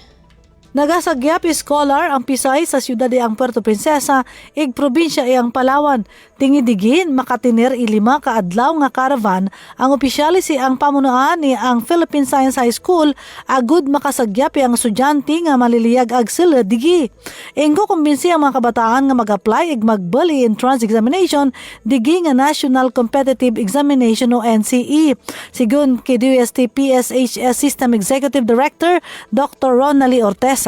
Nagasagyap scholar ang Pisay sa siyudad ang Puerto Princesa, ig probinsya ang Palawan. Tingidigin makatiner 5 kaadlaw nga caravan ang opisyali si ang pamunuan ni ang Philippine Science High School agud makasagyap ang estudyante nga maliliyag ag sila digi. Inggo kumbinsi ang mga kabataan nga mag-apply ig magbali entrance examination digi nga National Competitive Examination o NCE. Sigun kay DOST PSHS System Executive Director Dr. Ronally Ortez,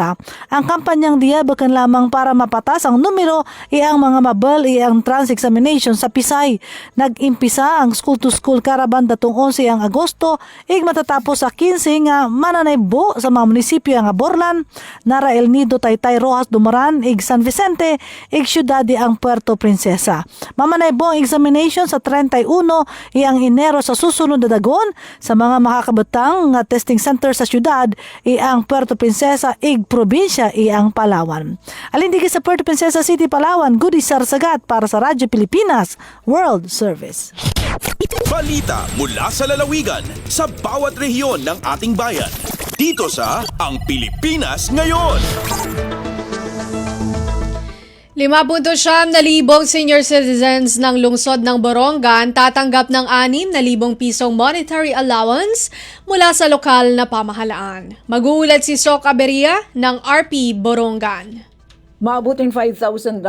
ang kampanyang diya bakan lamang para mapatas ang numero iyang mga mabal iyang trans examination sa Pisay. Nag-impisa ang school-to-school caravan datong 11 ang Agosto ig matatapos sa 15 nga mananaybo sa mga munisipyo ang Borlan, Nara El Nido, Taytay, Rojas, Dumaran, ig San Vicente, ig siyudad ang Puerto Princesa. Mamanaybo ang examination sa 31 iyang Enero sa susunod na dagon sa mga makakabutang nga testing center sa siyudad iyang Puerto Princesa ig probinsya iyang Palawan. Alindigi sa Puerto Princesa City, Palawan, Goody Sarsagat para sa Radyo Pilipinas World Service. Balita mula sa lalawigan sa bawat rehiyon ng ating bayan. Dito sa Ang Pilipinas Ngayon. 5.7 senior citizens ng lungsod ng Borongan tatanggap ng 6,000 pisong monetary allowance mula sa lokal na pamahalaan. Mag-uulat si Sok Aberia ng RP Borongan. Maabuting 5,900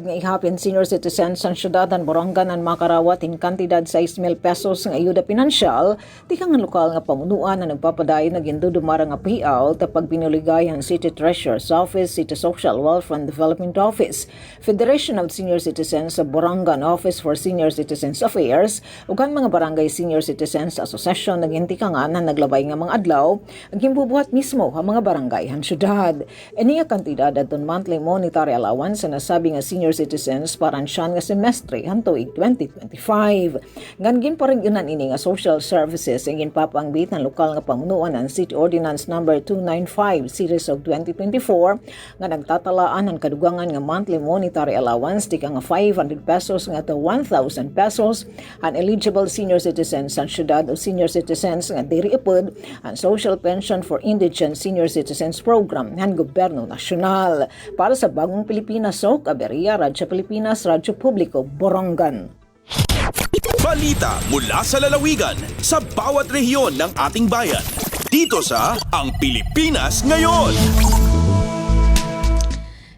nga ihapin senior citizens sa syudad ng Borongan ang makarawat in kantidad 6,000 pesos ng ayuda pinansyal di kang lokal nga pamunuan na nagpapaday na gindudumara nga payout tapag pinuligay ang City Treasurer's Office, City Social Welfare and Development Office, Federation of Senior Citizens sa Borongan Office for Senior Citizens Affairs ug ang mga Barangay Senior Citizens Association nagintikangan na naglabay nga mga adlaw ang gimbubuhat mismo ang mga barangay han syudad. Iniya kantidad adton monthly monetary allowance sa nasabi nga senior citizens paransyan nga semestre hantuig 2025. Ngan ginparingyunan ini nga social services ang ginpapangbit ng lokal nga pamunuan ang City Ordinance number 295 series of 2024 nga nagtatalaan ang kadugangan nga monthly monetary allowance di ka nga 500 pesos nga to 1,000 pesos ang eligible senior citizens sa syudad o senior citizens nga diri ipod ang social pension for indigent senior citizens program ng gobyerno nasyonal. Para sa Bagong Pilipinas, Sok Aberia, Radyo Pilipinas, Radyo Publiko, Borongan. Balita mula sa lalawigan sa bawat rehiyon ng ating bayan. Dito sa Ang Pilipinas Ngayon.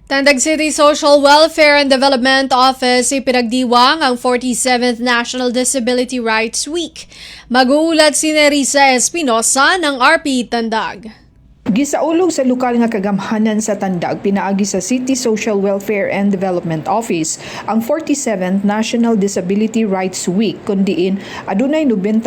Tandag City Social Welfare and Development Office ipinagdiwang ang 47th National Disability Rights Week. Mag-uulat si Nerissa Espinosa ng RP Tandag. Gisaulog sa lokal nga kagamhanan sa Tandag pinaagi sa City Social Welfare and Development Office ang 47th National Disability Rights Week kundiin adunay 91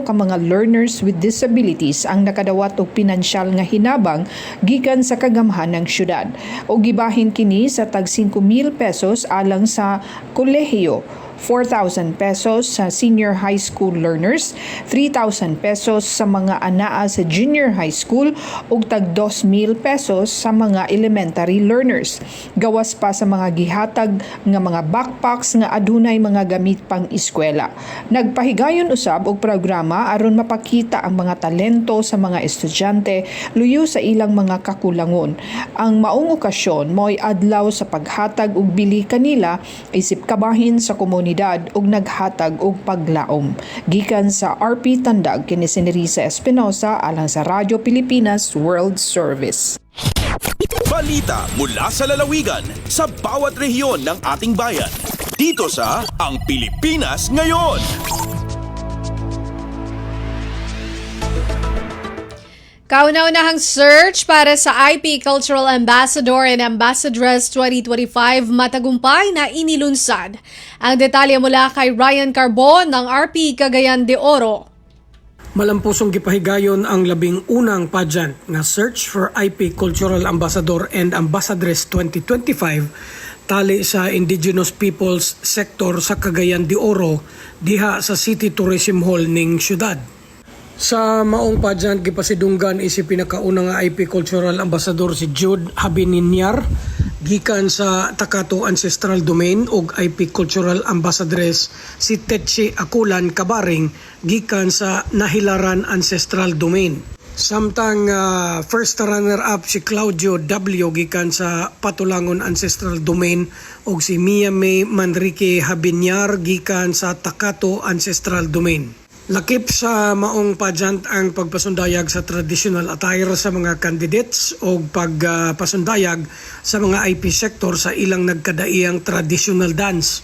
ka mga learners with disabilities ang nakadawat og pinansyal nga hinabang gikan sa kagamhanang syudad o gibahin kini sa tag 5,000 pesos alang sa kolehiyo 4,000 pesos sa senior high school learners, 3,000 pesos sa mga anaa sa junior high school ug tag 2,000 pesos sa mga elementary learners. Gawas pa sa mga gihatag nga mga backpacks nga adunay mga gamit pang eskwela. Nagpahigayon usab og programa aron mapakita ang mga talento sa mga estudyante luyo sa ilang mga kakulangon. Ang maong okasyon mo'y adlaw sa paghatag og bili kanila isip kabahin sa komunidad ug naghatag og paglaom. Gikan sa RP Tandag kini si Nerissa Espinosa alang sa Radyo Pilipinas World Service. Balita mula sa lalawigan sa bawat rehiyon ng ating bayan. Dito sa Ang Pilipinas Ngayon. Kauna-unahang search para sa IP Cultural Ambassador and Ambassadress 2025 matagumpay na inilunsad. Ang detalye mula kay Ryan Carbon ng RP Cagayan de Oro. Malampusong gipahigayon ang 11 pageant nga Search for IP Cultural Ambassador and Ambassadress 2025 tali sa Indigenous Peoples Sector sa Cagayan de Oro diha sa City Tourism Hall ning syudad. Sa maong pageant gipasidunggan isi pinakauna nga IP Cultural Ambassador si Jude Habininyar gikan sa Takato Ancestral Domain ug IP Cultural Ambassadress si Tetsi Akulan Kabaring gikan sa Nahilaran Ancestral Domain. Samtang first runner-up si Claudio W gikan sa Patulangon Ancestral Domain ug si Mia May Manrique Habinyar gikan sa Takato Ancestral Domain. Lakip sa maong pageant ang pagpasundayag sa traditional attire sa mga candidates o pagpasundayag sa mga IP sector sa ilang nagkadaiyang traditional dance.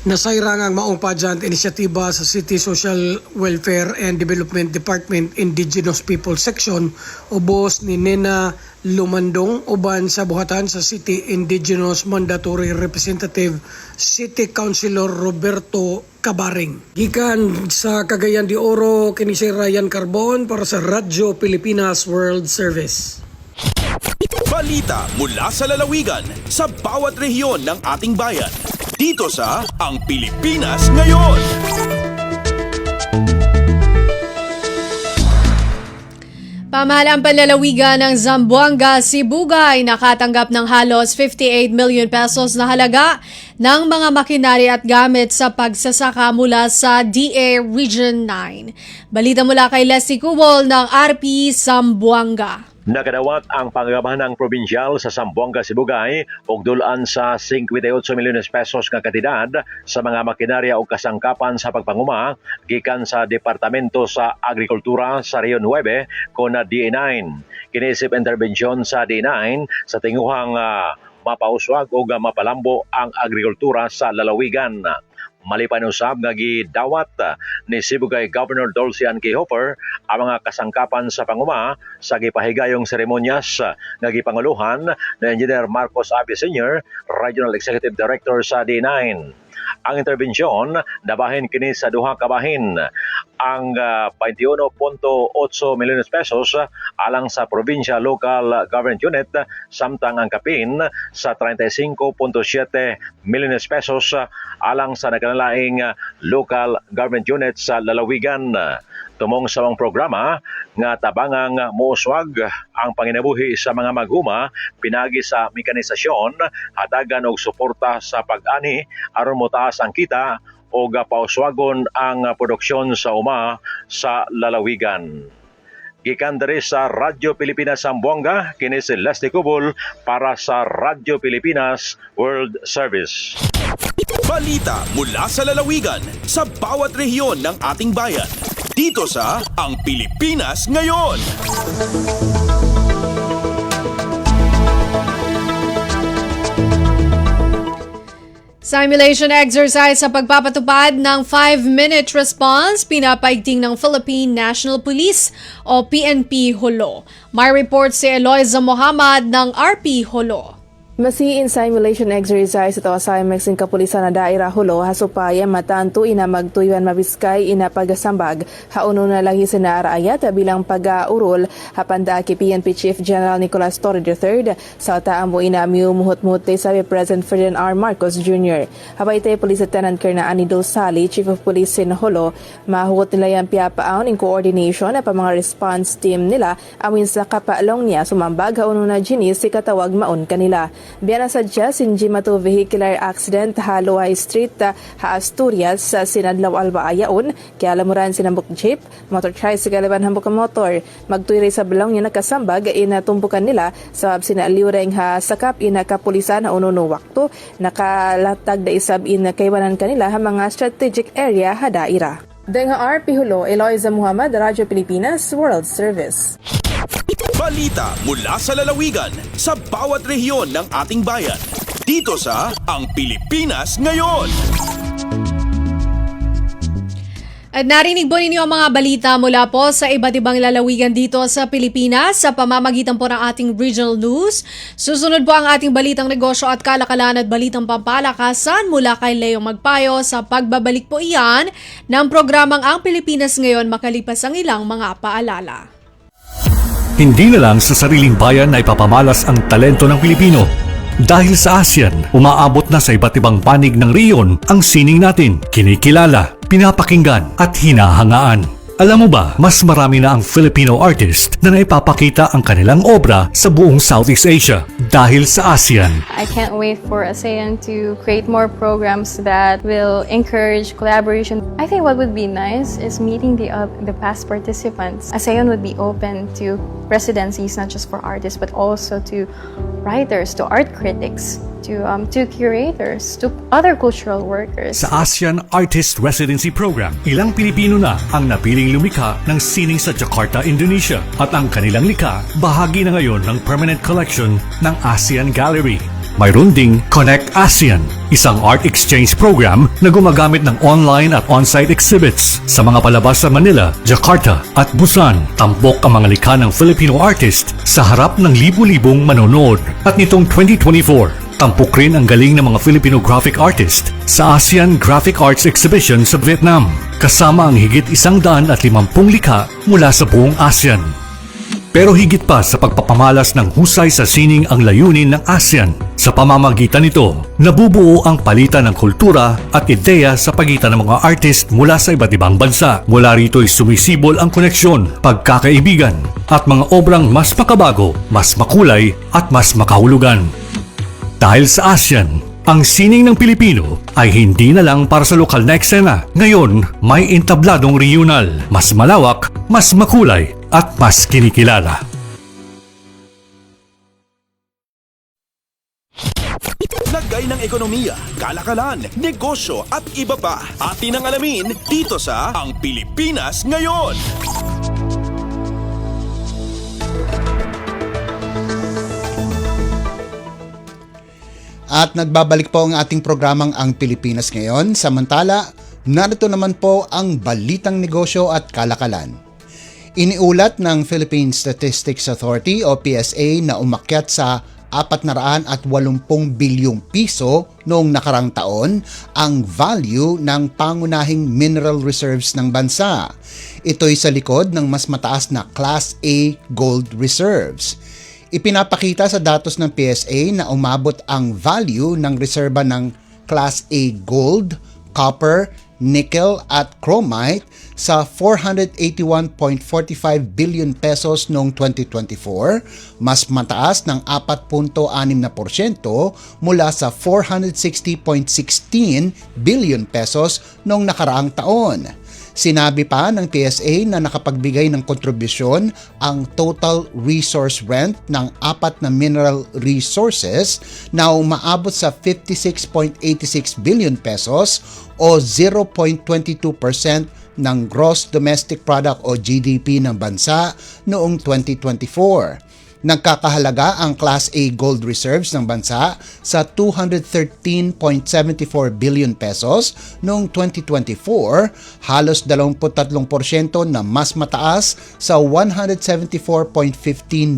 Nasayrang ang maong pageant inisyatiba sa City Social Welfare and Development Department Indigenous People Section ubos ni Nena Lumandong uban sa buhatan sa City Indigenous Mandatory Representative City Councilor Roberto Kabaring. Gikan sa Cagayan de Oro kini si Ryan Carbon para sa Radyo Pilipinas World Service. Balita mula sa lalawigan sa bawat rehiyon ng ating bayan. Dito sa Ang Pilipinas Ngayon. Pamahalaan panlalawigan ng Zamboanga, Sibugay nakatanggap ng halos 58 million pesos na halaga ng mga makinarya at gamit sa pagsasaka mula sa DA Region 9. Balita mula kay Leslie Cubol ng RP Zamboanga. Nagadawat ang panggabahanang probinsyal sa Zamboanga, Sibugay og dulan sa 58 milyones pesos nga kantidad sa mga makinarya o kasangkapan sa pagpanguma gikan sa Departamento sa Agrikultura sa Rio 9 kon na DA9. Kinisip interbensyon sa DA9 sa tinguhang mapauswag o mapalambo ang agrikultura sa lalawigan. Malipan usab nga gidawat ni Sibugay Governor Dulcian K. Hopper ang mga kasangkapan sa panguma sa gipahigayong seremonyas nga gipanguluhan ni Engineer Marcos Abi Sr., Regional Executive Director sa D9. Ang interbensyon nabahin kini sa duha ka bahin ang 21.8 milyones pesos alang sa Provincial Local Government Unit samtang ang kapin sa 35.7 milyones pesos alang sa nagkanalaing Local Government Unit sa lalawigan. Tumong sa mga programa nga tabangang muuswag ang panginabuhi sa mga maghuma pinagi sa mekanisasyon, hatagan og suporta sa pag-ani aron motaas ang kita o pauswagon ang produksyon sa uma sa lalawigan. Gikan diri sa Radyo Pilipinas Zamboanga, kini si Leslie Cubol para sa Radyo Pilipinas World Service. Balita mula sa lalawigan sa bawat rehiyon ng ating bayan. Dito sa Ang Pilipinas Ngayon. Simulation exercise sa pagpapatupad ng 5-minute response pinapaigting ng Philippine National Police o PNP Holo. May report si Eloisa Mohamad ng RP Holo. Masi in simulation exercise ito sa Mexing Kapulisan na daira hulo hasupaya matanto ina magtuyuan mabiskay ina pagasambag hauno na lagi sinaraayat bilang pag-aurol hapanda ki PNP Chief General Nicolas Torre III sa taambo ina miumuhot-muhot sabi President Ferdinand R. Marcos Jr. Habay tayo Police Lieutenant Colonel Anidol Sali, Chief of Police in Hulo, mahugot nila yung piyapaon in coordination pa mga response team nila awin sa kapaalong niya sumambag hauno na ginis si katawag maon kanila. Biyan na sadya sinjimato vehicular accident Haluay Street ha Asturias sa Sinadlaw Alba Ayaon kaya lamuran sinambok jeep motor tricycle ban hambok motor magtuyri sa balong niya nakasambag inatumpukan nila sa sinaliureng ha sakap ina kapulisan na ununo wakto nakalatag da isab in kaywanan kanila ha mga strategic area ha daira. Denga RP Hulo, Eloisa Muhammad, Radyo Pilipinas, World Service. Balita mula sa lalawigan sa bawat rehiyon ng ating bayan. Dito sa Ang Pilipinas Ngayon. At narinig po ninyo ang mga balita mula po sa iba't ibang lalawigan dito sa Pilipinas sa pamamagitan po ng ating regional news. Susunod po ang ating balitang negosyo at kalakalan at balitang pampalakasan mula kay Leo Magpayo sa pagbabalik po iyan ng programang Ang Pilipinas Ngayon makalipas ang ilang mga paalala. Hindi na lang sa sariling bayan na ipapamalas ang talento ng Pilipino. Dahil sa ASEAN, umaabot na sa iba't ibang panig ng riyon ang sining natin, kinikilala, pinapakinggan at hinahangaan. Alam mo ba, mas marami na ang Filipino artist na naipapakita ang kanilang obra sa buong Southeast Asia dahil sa ASEAN. I can't wait for ASEAN to create more programs that will encourage collaboration. I think what would be nice is meeting the past participants. ASEAN would be open to residencies not just for artists but also to writers, to art critics, to curators, to other cultural workers. Sa ASEAN Artist Residency Program, ilang Pilipino na ang napiling lumikha ng sining sa Jakarta, Indonesia at ang kanilang likha bahagi na ngayon ng permanent collection ng ASEAN Gallery. Mayroon ding Connect ASEAN, isang art exchange program na gumagamit ng online at on-site exhibits sa mga palabas sa Manila, Jakarta at Busan. Tampok ang mga likha ng Filipino artist sa harap ng libu-libong manonood. At nitong 2024, tampok rin ang galing ng mga Filipino graphic artist sa ASEAN Graphic Arts Exhibition sa Vietnam, kasama ang higit 150 likha mula sa buong ASEAN. Pero higit pa sa pagpapamalas ng husay sa sining ang layunin ng ASEAN. Sa pamamagitan nito, nabubuo ang palitan ng kultura at ideya sa pagitan ng mga artist mula sa iba't ibang bansa. Mula rito'y sumisibol ang koneksyon, pagkakaibigan at mga obrang mas makabago, mas makulay at mas makahulugan. Dahil sa ASEAN, ang sining ng Pilipino ay hindi na lang para sa lokal na eksena. Ngayon, may entabladong regional, mas malawak, mas makulay, at mas kinikilala. Lagay ng ekonomiya, kalakalan, negosyo at iba pa. Atin ang alamin dito sa Ang Pilipinas Ngayon. At nagbabalik po ang ating programang Ang Pilipinas Ngayon. Samantala, narito naman po ang balitang negosyo at kalakalan. Iniulat ng Philippine Statistics Authority o PSA na umakyat sa 480 bilyong piso noong nakarang taon ang value ng pangunahing mineral reserves ng bansa. Ito'y sa likod ng mas mataas na Class A gold reserves. Ipinapakita sa datos ng PSA na umabot ang value ng reserba ng Class A gold, copper, nickel at chromite sa 481.45 billion pesos noong 2024, mas mataas ng 4.6% mula sa 460.16 billion pesos noong nakaraang taon. Sinabi pa ng PSA na nakapagbigay ng kontribusyon ang total resource rent ng 4 na mineral resources na umaabot sa 56.86 billion pesos o 0.22% ng gross domestic product o GDP ng bansa noong 2024. Nagkakahalaga ang Class A gold reserves ng bansa sa 213.74 billion pesos noong 2024, halos 23% na mas mataas sa 174.15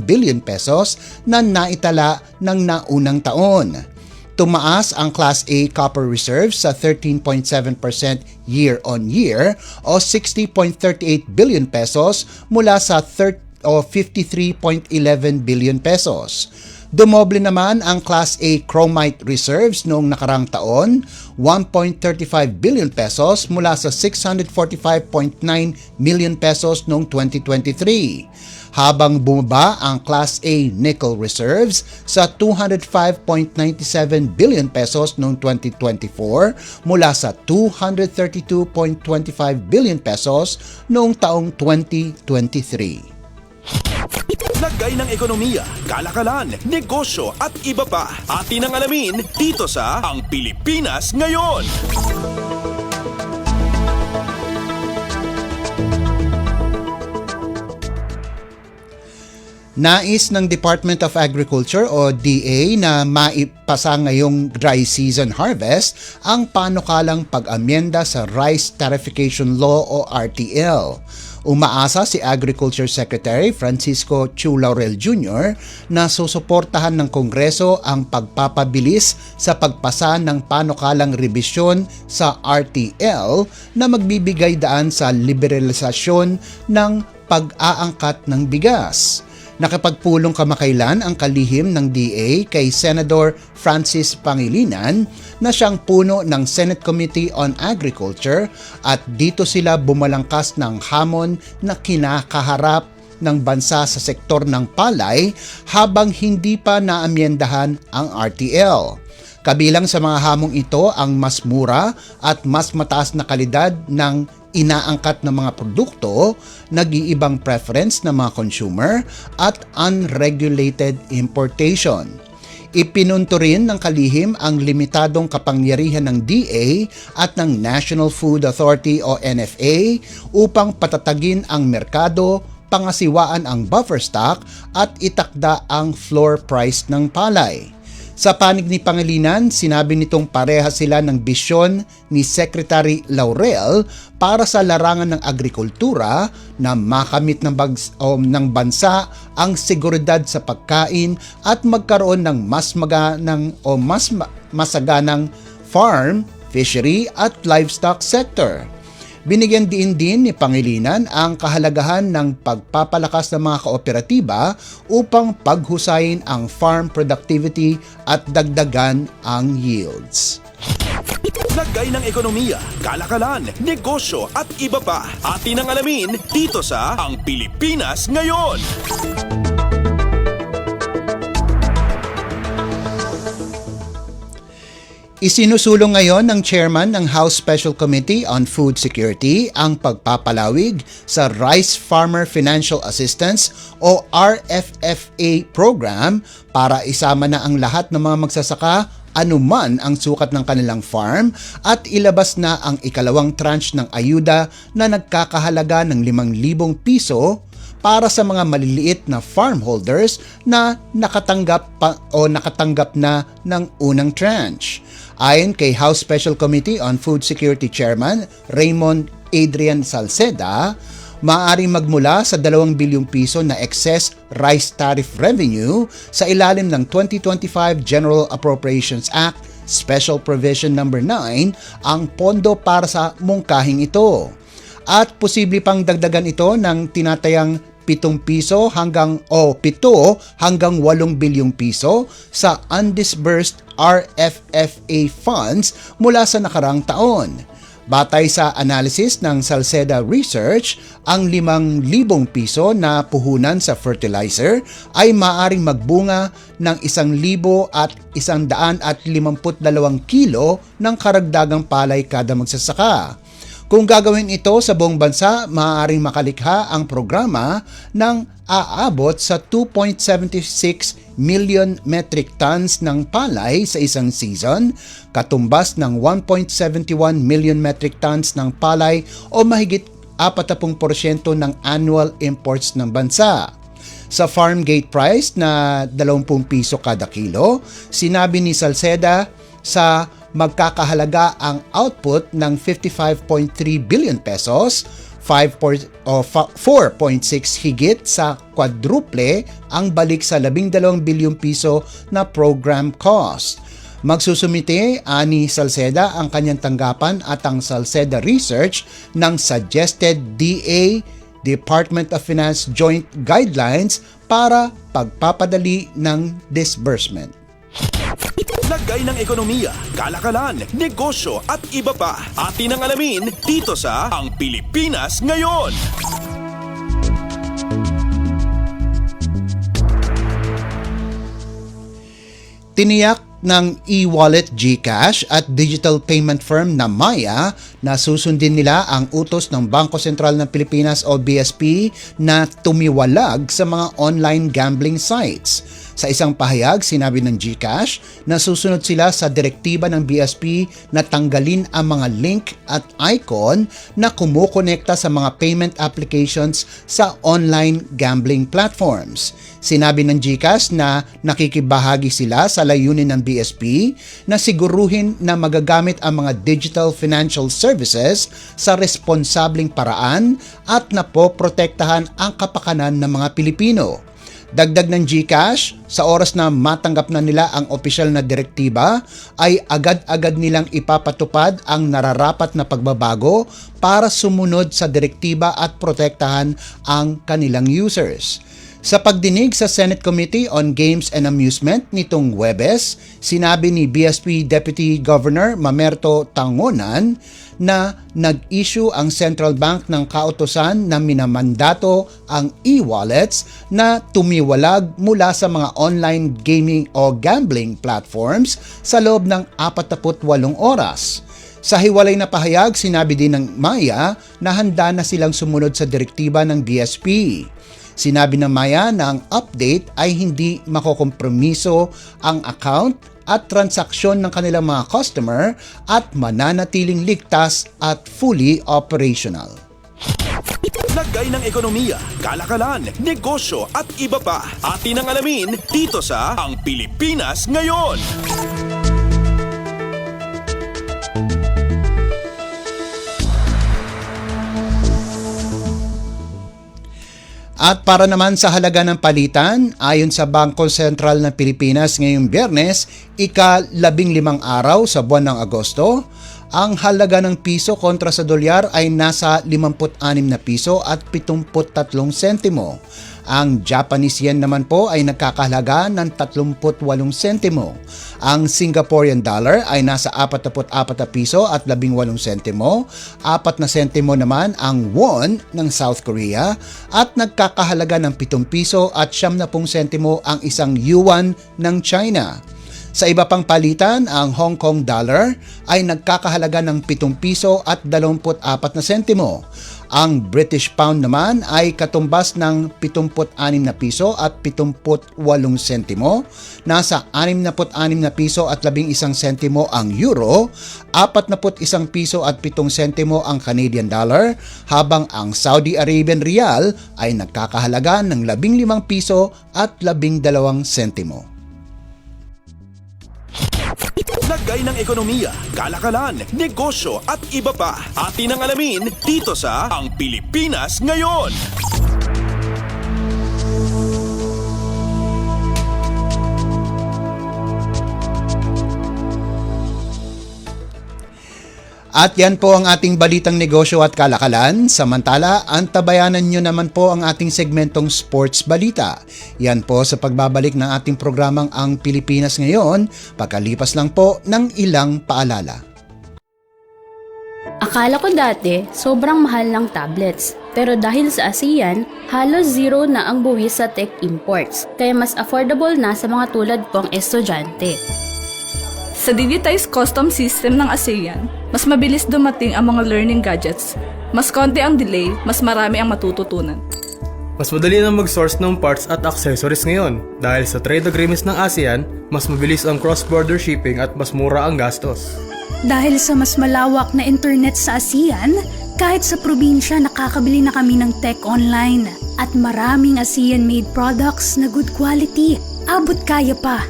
billion pesos na naitala ng naunang taon. Tumaas ang Class A copper reserves sa 13.7% year-on-year o 60.38 billion pesos mula sa 53.11 billion pesos. Dumoble naman ang Class A chromite reserves noong nakarang taon, 1.35 billion pesos mula sa 645.9 million pesos noong 2023. Habang bumaba ang Class A nickel reserves sa 205.97 billion pesos noong 2024 mula sa 232.25 billion pesos noong taong 2023. Lagay ng ekonomiya, kalakalan, negosyo at iba pa. Atin ang alamin dito sa Ang Pilipinas Ngayon. Nais ng Department of Agriculture o DA na maipasa ngayong dry season harvest ang panukalang pag-amyenda sa Rice Tarification Law o RTL. Umaasa si Agriculture Secretary Francisco Chu Laurel Jr. na susuportahan ng Kongreso ang pagpapabilis sa pagpasa ng panukalang rebisyon sa RTL na magbibigay daan sa liberalisasyon ng pag-aangkat ng bigas. Nakapagpulong kamakailan ang kalihim ng DA kay Senador Francis Pangilinan na siyang puno ng Senate Committee on Agriculture at dito sila bumalangkas ng hamon na kinakaharap ng bansa sa sektor ng palay habang hindi pa naamyendahan ang RTL. Kabilang sa mga hamong ito ang mas mura at mas mataas na kalidad ng inaangkat na mga produkto, nag-iibang preference ng mga consumer at unregulated importation. Ipinunto rin ng kalihim ang limitadong kapangyarihan ng DA at ng National Food Authority o NFA upang patatagin ang merkado, pangasiwaan ang buffer stock at itakda ang floor price ng palay. Sa panig ni Pangilinan, sinabi nitong pareha sila ng bisyon ni Secretary Laurel para sa larangan ng agrikultura na makamit ng bansa ang seguridad sa pagkain at magkaroon ng mas masaganang farm, fishery at livestock sector. Binigyan din ni Pangilinan ang kahalagahan ng pagpapalakas ng mga kooperatiba upang paghusayin ang farm productivity at dagdagan ang yields. Lagay ng ekonomiya, kalakalan, negosyo at iba pa. Atin ang alamin dito sa Ang Pilipinas Ngayon. Isinusulong ngayon ng chairman ng House Special Committee on Food Security ang pagpapalawig sa Rice Farmer Financial Assistance o RFFA program para isama na ang lahat ng mga magsasaka anuman ang sukat ng kanilang farm at ilabas na ang ikalawang tranche ng ayuda na nagkakahalaga ng 5,000 piso para sa mga maliliit na farm holders na nakatanggap na ng unang tranche. Ayon kay House Special Committee on Food Security Chairman Raymond Adrian Salceda, maaaring magmula sa 2 bilyong piso na excess rice tariff revenue sa ilalim ng 2025 General Appropriations Act Special Provision No. 9 ang pondo para sa mungkahing ito. At posible pang dagdagan ito ng tinatayang 7 hanggang 8 bilyong piso sa undisbursed RFFA funds mula sa nakarang taon. Batay sa analysis ng Salceda Research, ang 5,000 piso na puhunan sa fertilizer ay maaaring magbunga ng 1,152 kilo ng karagdagang palay kada magsasaka. Kung gagawin ito sa buong bansa, maaaring makalikha ang programa ng aabot sa 2.76 million metric tons ng palay sa isang season, katumbas ng 1.71 million metric tons ng palay o mahigit 40% ng annual imports ng bansa. Sa farm gate price na 20 piso kada kilo, sinabi ni Salceda sa magkakahalaga ang output ng 55.3 billion pesos, 4.6 higit sa quadruple ang balik sa 12 bilyong piso na program cost. Magsusumite ani Salceda ang kanyang tanggapan at ang Salceda Research ng suggested DA Department of Finance Joint Guidelines para pagpapadali ng disbursement. Lagay ng ekonomiya, kalakalan, negosyo at iba pa. Atin ang alamin dito sa Ang Pilipinas Ngayon. Tiniyak ng e-wallet GCash at digital payment firm na Maya na susundin nila ang utos ng Bangko Sentral ng Pilipinas o BSP na tumiwalag sa mga online gambling sites. Sa isang pahayag, sinabi ng GCash na susunod sila sa direktiba ng BSP na tanggalin ang mga link at icon na kumukonekta sa mga payment applications sa online gambling platforms. Sinabi ng GCash na nakikibahagi sila sa layunin ng BSP na siguruhin na magagamit ang mga digital financial services sa responsableng paraan at napoprotektahan ang kapakanan ng mga Pilipino. Dagdag ng GCash, sa oras na matanggap na nila ang opisyal na direktiba, ay agad-agad nilang ipapatupad ang nararapat na pagbabago para sumunod sa direktiba at protektahan ang kanilang users. Sa pagdinig sa Senate Committee on Games and Amusement nitong Huwebes, sinabi ni BSP Deputy Governor Mamerto Tangonan na nag-issue ang Central Bank ng kautusan na minamandato ang e-wallets na tumiwalag mula sa mga online gaming o gambling platforms sa loob ng 48 oras. Sa hiwalay na pahayag, sinabi din ng Maya na handa na silang sumunod sa direktiba ng BSP. Sinabi ng Maya na ang update ay hindi makokompromiso ang account at transaksyon ng kanilang mga customer at mananatiling ligtas at fully operational. Lagay ng ekonomiya, kalakalan, negosyo at iba pa. Atin ang alamin dito sa Ang Pilipinas Ngayon. At para naman sa halaga ng palitan, ayon sa Bangko Sentral ng Pilipinas ngayong Biyernes, ika-15 araw sa buwan ng Agosto, ang halaga ng piso kontra sa dolyar ay nasa 56 na piso at 73 sentimo. Ang Japanese yen naman po ay nagkakahalaga ng 38 sentimo. Ang Singaporean dollar ay nasa 44 na piso at 18 sentimo. 4 na sentimo naman ang won ng South Korea at nagkakahalaga ng 7 piso at 70 sentimo ang isang yuan ng China. Sa iba pang palitan, ang Hong Kong dollar ay nagkakahalaga ng 7 piso at 24 na sentimo. Ang British pound naman ay katumbas ng 76 na piso at 78 sentimo. Nasa 66 na piso at 11 sentimo ang euro, 41 piso at 7 sentimo ang Canadian dollar, habang ang Saudi Arabian rial ay nagkakahalaga ng 15 piso at 12 sentimo. Lagay ng ekonomiya, kalakalan, negosyo at iba pa. Atin ang alamin dito sa Ang Pilipinas Ngayon. At yan po ang ating balitang negosyo at kalakalan. Samantala, antabayanan nyo naman po ang ating segmentong Sports Balita. Yan po sa pagbabalik ng ating programang Ang Pilipinas Ngayon, pagkalipas lang po ng ilang paalala. Akala ko dati, sobrang mahal ng tablets. Pero dahil sa ASEAN, halos zero na ang buwis sa tech imports. Kaya mas affordable na sa mga tulad kong estudyante. Sa digitized custom system ng ASEAN, mas mabilis dumating ang mga learning gadgets. Mas konti ang delay, mas marami ang matututunan. Mas madali na mag-source ng parts at accessories ngayon. Dahil sa trade agreements ng ASEAN, mas mabilis ang cross-border shipping at mas mura ang gastos. Dahil sa mas malawak na internet sa ASEAN, kahit sa probinsya nakakabili na kami ng tech online. At maraming ASEAN-made products na good quality. Abot kaya pa.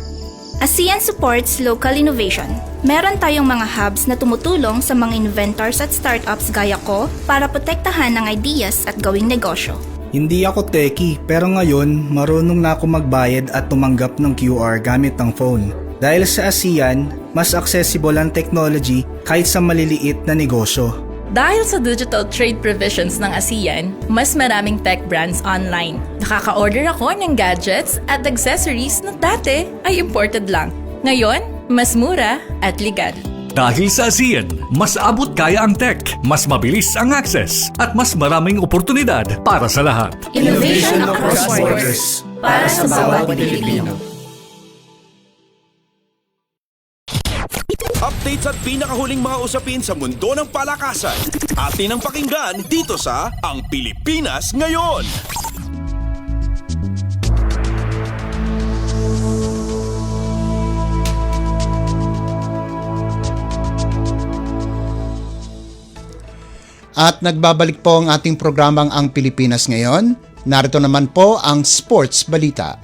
ASEAN supports local innovation. Meron tayong mga hubs na tumutulong sa mga inventors at startups gaya ko para protektahan ang ideas at gawing negosyo. Hindi ako techie pero ngayon marunong na ako magbayad at tumanggap ng QR gamit ang phone. Dahil sa ASEAN, mas accessible ang technology kahit sa maliliit na negosyo. Dahil sa digital trade provisions ng ASEAN, mas maraming tech brands online. Nakaka-order ako ng gadgets at accessories na dati ay imported lang. Ngayon, mas mura at legal. Dahil sa ASEAN, mas abot kaya ang tech, mas mabilis ang access, at mas maraming oportunidad para sa lahat. Innovation across borders para sa bawat Pilipino. Updates at pinakahuling mga usapin sa mundo ng palakasan. Atin ang pakinggan dito sa Ang Pilipinas Ngayon. At nagbabalik po ang ating programang Ang Pilipinas Ngayon. Narito naman po ang sports balita.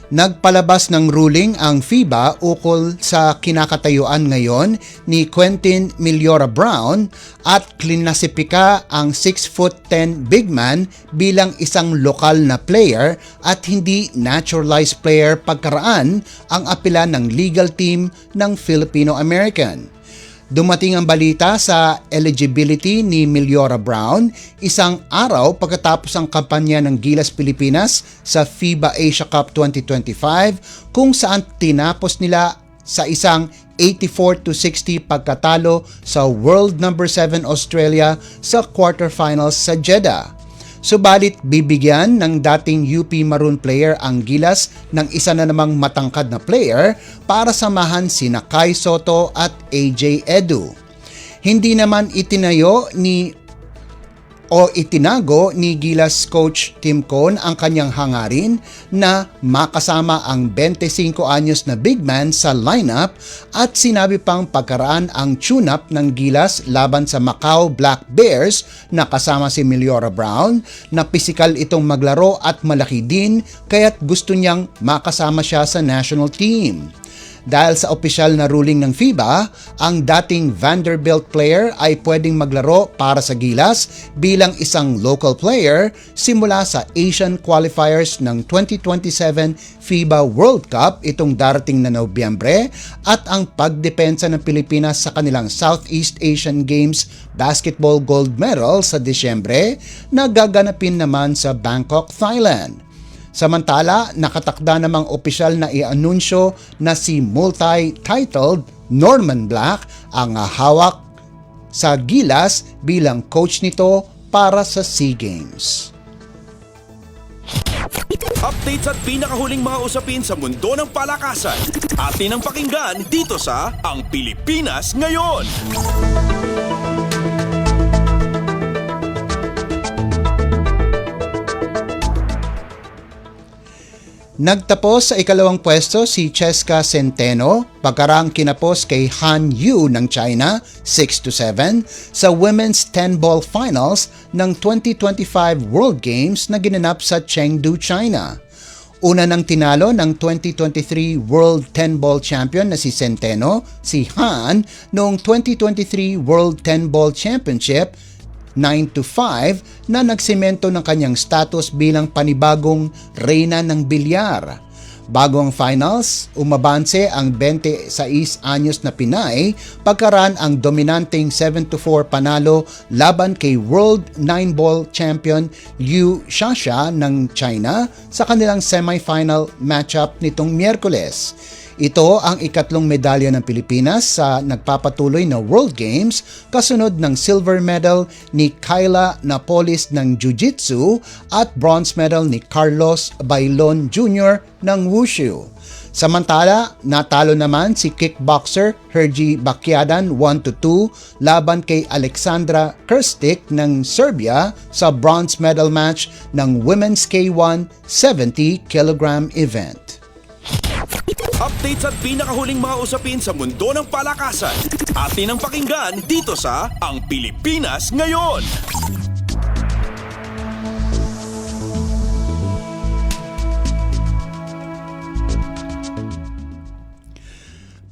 Nagpalabas ng ruling ang FIBA ukol sa kinakatayuan ngayon ni Quentin Millora-Brown at klinasipika ang 6'10" big man bilang isang lokal na player at hindi naturalized player pagkaraan ang apela ng legal team ng Filipino-American. Dumating ang balita sa eligibility ni Millora-Brown isang araw pagkatapos ang kampanya ng Gilas Pilipinas sa FIBA Asia Cup 2025 kung saan tinapos nila sa isang 84-60 pagkatalo sa world number 7 Australia sa quarterfinals sa Jeddah. Subalit bibigyan ng dating UP Maroon player ang Gilas ng isa na namang matangkad na player para samahan sina Kai Soto at AJ Edu. Hindi naman itinago ni Gilas coach Tim Cone ang kanyang hangarin na makasama ang 25 anyos na big man sa lineup at sinabi pang pagkaraan ang tune-up ng Gilas laban sa Macau Black Bears na kasama si Millora-Brown na pisikal itong maglaro at malaki din kaya't gusto niyang makasama siya sa national team. Dahil sa opisyal na ruling ng FIBA, ang dating Vanderbilt player ay pwedeng maglaro para sa Gilas bilang isang local player simula sa Asian qualifiers ng 2027 FIBA World Cup itong darating na Nobyembre at ang pagdepensa ng Pilipinas sa kanilang Southeast Asian Games basketball gold medal sa Disyembre na gaganapin naman sa Bangkok, Thailand. Samantala, nakatakda namang opisyal na i-anunsyo na si multi-titled Norman Black ang hawak sa Gilas bilang coach nito para sa SEA Games. Updates at pinakahuling mga usapin sa mundo ng palakasan. Atin ang pakinggan dito sa Ang Pilipinas Ngayon. Nagtapos sa ikalawang pwesto si Cheska Centeno pagkarang kinapos kay Han Yu ng China 6-7 sa Women's 10-ball Finals ng 2025 World Games na ginanap sa Chengdu, China. Una nang tinalo ng 2023 World 10-ball Champion na si Centeno, si Han, noong 2023 World 10-ball Championship 9-5 na nagsemento ng kanyang status bilang panibagong reyna ng bilyar. Bago ang finals, umabanse ang 26 anyos na Pinay pagkaraan ang dominanteng 7-4 panalo laban kay World 9-ball champion Liu Xiaxia ng China sa kanilang semifinal matchup nitong Miyerkules. Ito ang ikatlong medalya ng Pilipinas sa nagpapatuloy na World Games kasunod ng silver medal ni Kyla Napolis ng Jiu-Jitsu at bronze medal ni Carlos Bailon Jr. ng Wushu. Samantala, natalo naman si kickboxer Herji Bakyadan 1-2 laban kay Alexandra Kirstik ng Serbia sa bronze medal match ng Women's K1 70 kg event. Updates at pinakahuling mga usapin sa mundo ng palakasan. Atin ang pakinggan dito sa Ang Pilipinas Ngayon.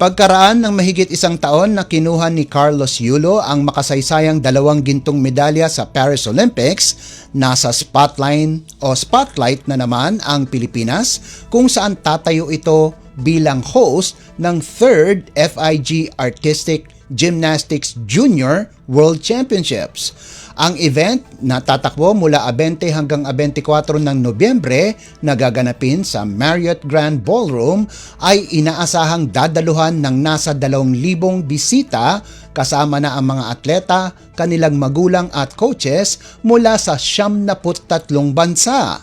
Pagkaraan ng mahigit isang taon na kinuha ni Carlos Yulo ang makasaysayang 2 gintong medalya sa Paris Olympics, nasa spotlight na naman ang Pilipinas kung saan tatayo ito bilang host ng 3rd FIG Artistic Gymnastics Junior World Championships. Ang event na tatakbo mula 20 hanggang 24 ng Nobyembre na gaganapin sa Marriott Grand Ballroom ay inaasahang dadaluhan ng nasa 2,000 bisita kasama na ang mga atleta, kanilang magulang at coaches mula sa 73 bansa.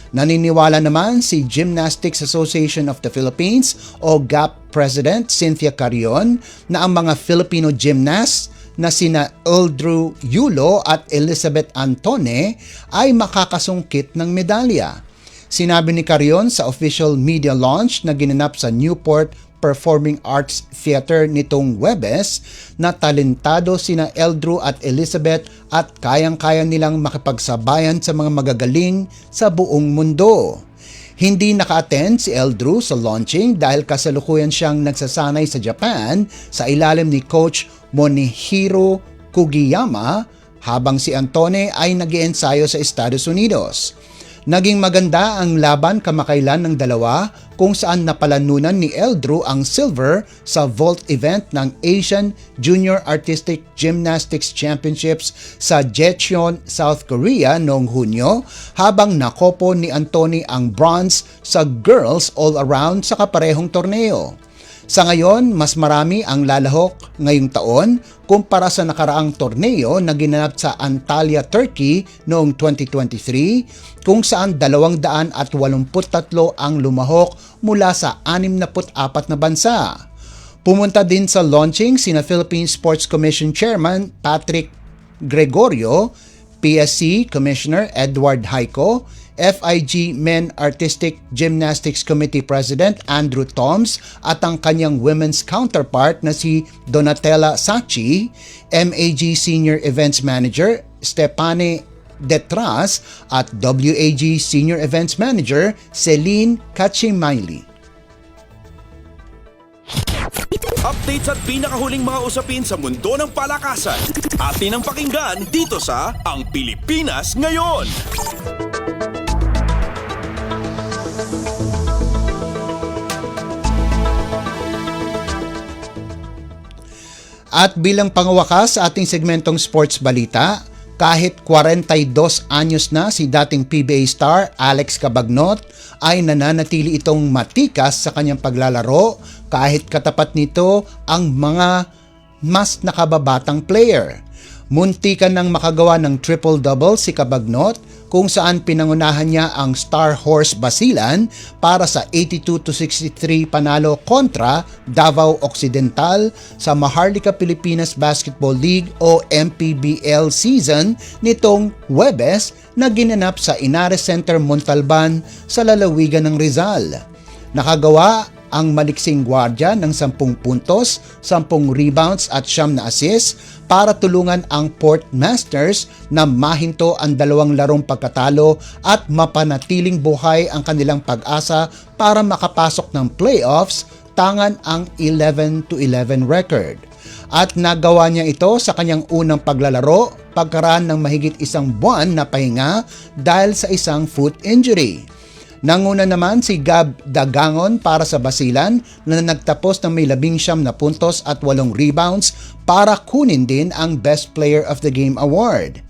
Naniniwala naman si Gymnastics Association of the Philippines o GAP President Cynthia Carrion na ang mga Filipino gymnasts na sina Eldrew Yulo at Elizabeth Antone ay makakasungkit ng medalya. Sinabi ni Carrion sa official media launch na ginanap sa Newport Performing Arts Theater nitong Huwebes na talentado sina Eldrew at Elizabeth at kayang-kaya nilang makipagsabayan sa mga magagaling sa buong mundo. Hindi naka-attend si Eldrew sa launching dahil kasalukuyan siyang nagsasanay sa Japan sa ilalim ni Coach Monihiro Kugiyama habang si Antone ay nag-iensayo sa Estados Unidos. Naging maganda ang laban kamakailan ng dalawa kung saan napalanunan ni Eldrew ang silver sa vault event ng Asian Junior Artistic Gymnastics Championships sa Jecheon, South Korea noong Hunyo, habang nakopo ni Antone ang bronze sa girls all-around sa kaparehong torneo. Sa ngayon, mas marami ang lalahok ngayong taon kumpara sa nakaraang torneo na ginanap sa Antalya, Turkey noong 2023 kung saan 283 ang lumahok mula sa 64 na bansa. Pumunta din sa launching sina Philippine Sports Commission Chairman Patrick Gregorio, PSC Commissioner Edward Haico, FIG Men Artistic Gymnastics Committee President Andrew Toms at ang kanyang women's counterpart na si Donatella Sacchi, MAG Senior Events Manager Stepane Detras at WAG Senior Events Manager Celine Kachimaili. Updates at pinakahuling mga usapin sa mundo ng palakasan. Atin ang pakinggan dito sa Ang Pilipinas Ngayon. At bilang pangwakas sa ating segmentong sports balita, kahit 42 anyos na si dating PBA star Alex Cabagnot ay nananatili itong matikas sa kanyang paglalaro kahit katapat nito ang mga mas nakababatang player. Muntikan nang makagawa ng triple-double si Cabagnot kung saan pinangunahan niya ang Star Horse Basilan para sa 82-63 panalo kontra Davao Occidental sa Maharlika Pilipinas Basketball League o MPBL season nitong Huwebes na ginanap sa Inares Center, Montalban sa lalawigan ng Rizal. Nakagawa ang maliksing gwardya ng 10 puntos, 10 rebounds at 9 na assist para tulungan ang Port Masters na mahinto ang 2 larong pagkatalo at mapanatiling buhay ang kanilang pag-asa para makapasok ng playoffs tangan ang 11-11 record. At nagawa niya ito sa kanyang unang paglalaro pagkaraan ng mahigit 1 buwan na pahinga dahil sa isang foot injury. Nanguna naman si Gab Dagangon para sa Basilan na nagtapos ng may 19 na puntos at 8 rebounds para kunin din ang Best Player of the Game Award.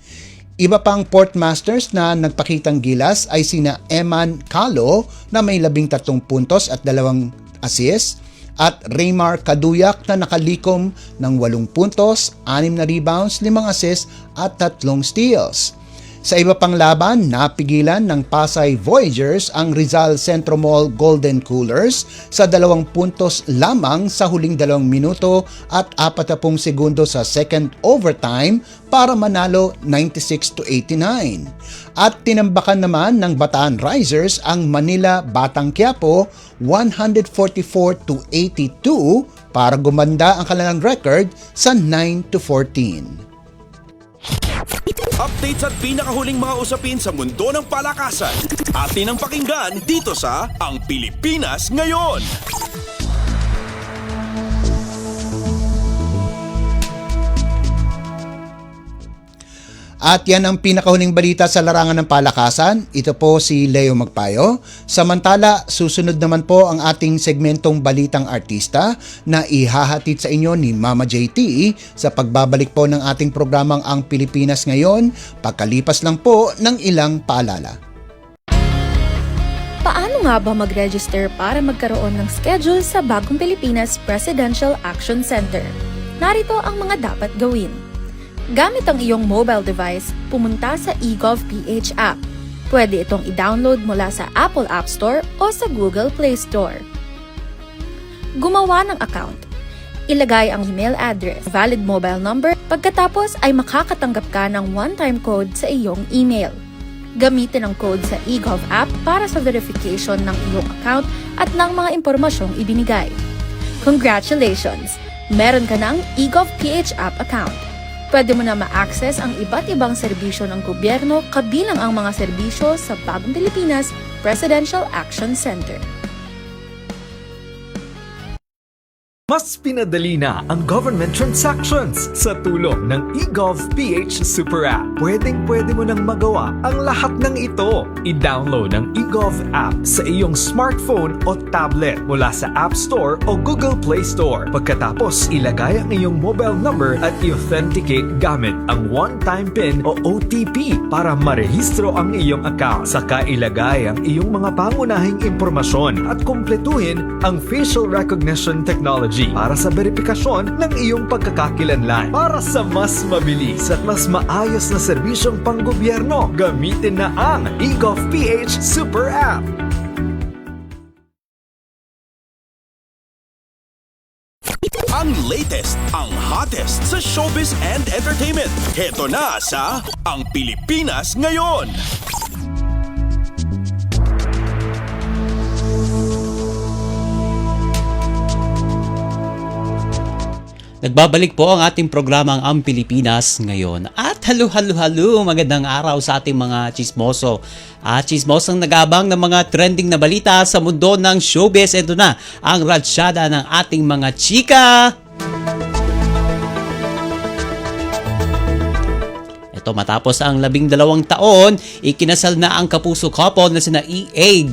Iba pang Port Masters na nagpakitang gilas ay sina Eman Calo na may 13 puntos at 2 assists at Raymar Kaduyak na nakalikom ng 8 puntos, 6 na rebounds, 5 assists at 3 steals. Sa iba pang laban, napigilan ng Pasay Voyagers ang Rizal Centro Mall Golden Coolers sa 2 puntos lamang sa huling 2 minuto at 40 segundo sa second overtime para manalo 96-89. At tinambakan naman ng Bataan Risers ang Manila Batang Quiapo 144-82 para gumanda ang kanilang record sa 9-14. Updates at pinakahuling mga usapin sa mundo ng palakasan. Atin ang pakinggan dito sa Ang Pilipinas Ngayon. At yan ang pinakahuling balita sa larangan ng palakasan. Ito po si Leo Magpayo. Samantala, susunod naman po ang ating segmentong Balitang Artista na ihahatid sa inyo ni Mama JT sa pagbabalik po ng ating programang Ang Pilipinas Ngayon, pagkalipas lang po ng ilang paalala. Paano nga ba mag-register para magkaroon ng schedule sa Bagong Pilipinas Presidential Action Center? Narito ang mga dapat gawin. Gamit ang iyong mobile device, pumunta sa eGovPH app. Pwede itong i-download mula sa Apple App Store o sa Google Play Store. Gumawa ng account. Ilagay ang email address, valid mobile number, pagkatapos ay makakatanggap ka ng one-time code sa iyong email. Gamitin ang code sa eGov app para sa verification ng iyong account at ng mga impormasyong ibinigay. Congratulations! Meron ka ng eGovPH app account. Pwede mo na ma-access ang iba't ibang serbisyo ng gobyerno kabilang ang mga serbisyo sa Bagong Pilipinas Presidential Action Center. Mas pinadali na ang government transactions sa tulong ng eGovPH Super App. Pwedeng-pwede mo nang magawa ang lahat ng ito. I-download ang eGov app sa iyong smartphone o tablet mula sa App Store o Google Play Store. Pagkatapos, ilagay ang iyong mobile number at i-authenticate gamit ang one-time PIN o OTP para marehistro ang iyong account. Saka ilagay ang iyong mga pangunahing impormasyon at kumpletuhin ang facial recognition technology para sa verifikasyon ng iyong pagkakakilanlan. Para sa mas mabilis at mas maayos na serbisyong panggobyerno, gamitin na ang eGovPH Super App. Ang latest, ang hottest sa showbiz and entertainment. Heto na sa Ang Pilipinas Ngayon. Nagbabalik po ang ating programang Ang Pilipinas Ngayon. At halo, magandang araw sa ating mga chismoso. Chismosong nag-abang ng mga trending na balita sa mundo ng showbiz. Ito na ang ratsyada ng ating mga chika. Ito, matapos ang 12 taon, ikinasal na ang kapuso couple na sina EA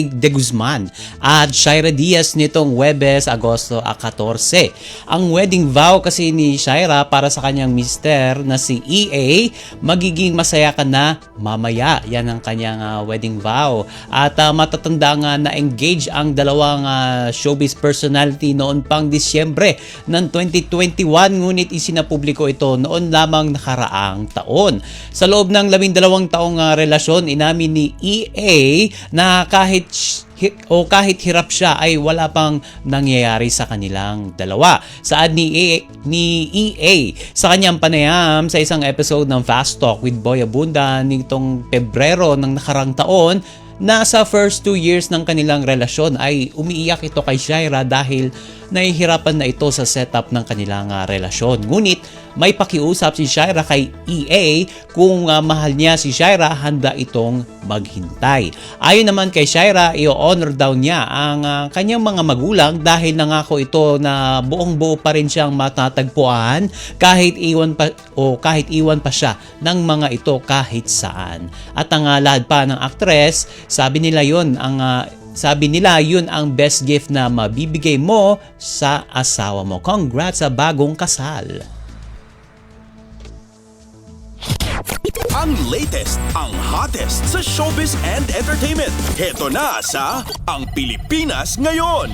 de Guzman at Shaira Diaz nitong Huwebes, Agosto 14. Ang wedding vow kasi ni Shaira para sa kanyang mister na si EA, magiging masaya ka na mamaya. Yan ang kanyang wedding vow. At matatanda nga na engage ang dalawang showbiz personality noon pang Disyembre ng 2021, ngunit isinapubliko ito noon lamang nakaraang taon. Sa loob ng 12 taong relasyon, inamin ni EA na kahit hirap siya ay wala pang nangyayari sa kanilang dalawa. Saad ni EA sa kanyang panayam sa isang episode ng Fast Talk with Boy Abunda nitong Pebrero ng nakarang taon, na sa first 2 years ng kanilang relasyon ay umiiyak ito kay Shaira dahil nahihirapan na ito sa setup ng kanilang relasyon. Ngunit may pakiusap si Shaira kay EA kung mahal niya si Shaira, handa itong maghintay. Ayon naman kay Shaira, i-honor daw niya ang kanyang mga magulang dahil nangako ito na buong-buo pa rin siyang matatagpuan kahit iwan pa siya ng mga ito kahit saan. At ang lahad pa ng aktres, sabi nila yun ang best gift na mabibigay mo sa asawa mo. Congrats sa bagong kasal. Ang latest, ang hottest sa showbiz and entertainment. Heto na sa Ang Pilipinas Ngayon.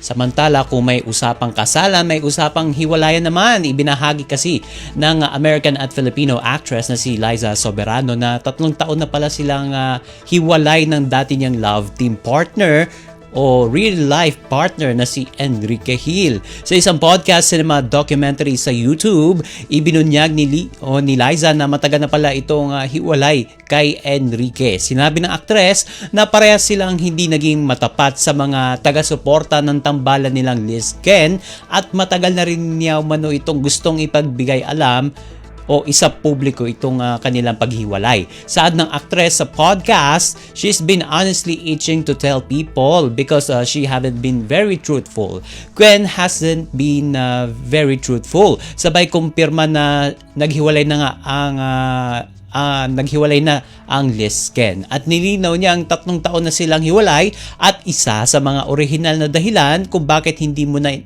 Samantala kung may usapang kasalan, may usapang hiwalayan naman. Ibinahagi kasi ng American at Filipino actress na si Liza Soberano na 3 taon na pala silang hiwalay ng dati niyang love team partner o real-life partner na si Enrique Hill. Sa isang podcast cinema documentary sa YouTube, ibinunyag ni Liza na matagal na pala itong hiwalay kay Enrique. Sinabi ng aktres na parehas silang hindi naging matapat sa mga taga-suporta ng tambalan nilang Liz Ken at matagal na rin niya umano itong gustong ipagbigay alam o isa publiko itong kanilang paghiwalay. Saad ng aktres sa podcast, she's been honestly itching to tell people because she haven't been very truthful. Gwen hasn't been very truthful. Sabay kumpirma na naghiwalay na ang Liz Ken. At nilinaw niya ang 3 taon na silang hiwalay at isa sa mga orihinal na dahilan kung bakit hindi mo na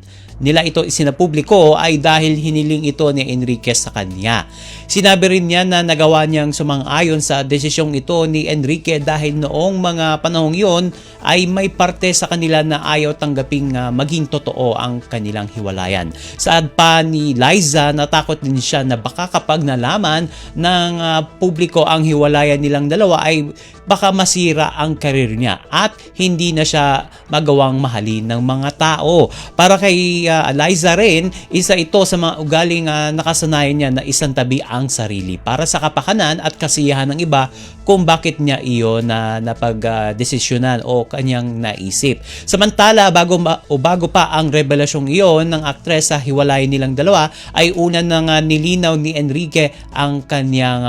nila ito isinapubliko ay dahil hiniling ito ni Enrique sa kanya. Sinabi rin niya na nagawa niyang sumang-ayon sa desisyong ito ni Enrique dahil noong mga panahong yon ay may parte sa kanila na ayaw tanggaping maging totoo ang kanilang hiwalayan. Saad pa ni Liza, natakot din siya na baka kapag nalaman ng publiko ang hiwalayan nilang dalawa ay baka masira ang karir niya at hindi na siya magawang mahalin ng mga tao. Para kay Liza rin, isa ito sa mga ugaling nakasanayan niya na isang tabi ang sarili para sa kapakanan at kasiyahan ng iba kung bakit niya iyon na napag-desisyonan o kanyang naisip. Samantala, bago pa ang revelasyong iyon ng aktres sa hiwalayan nilang dalawa, ay una nang nilinaw ni Enrique ang kanyang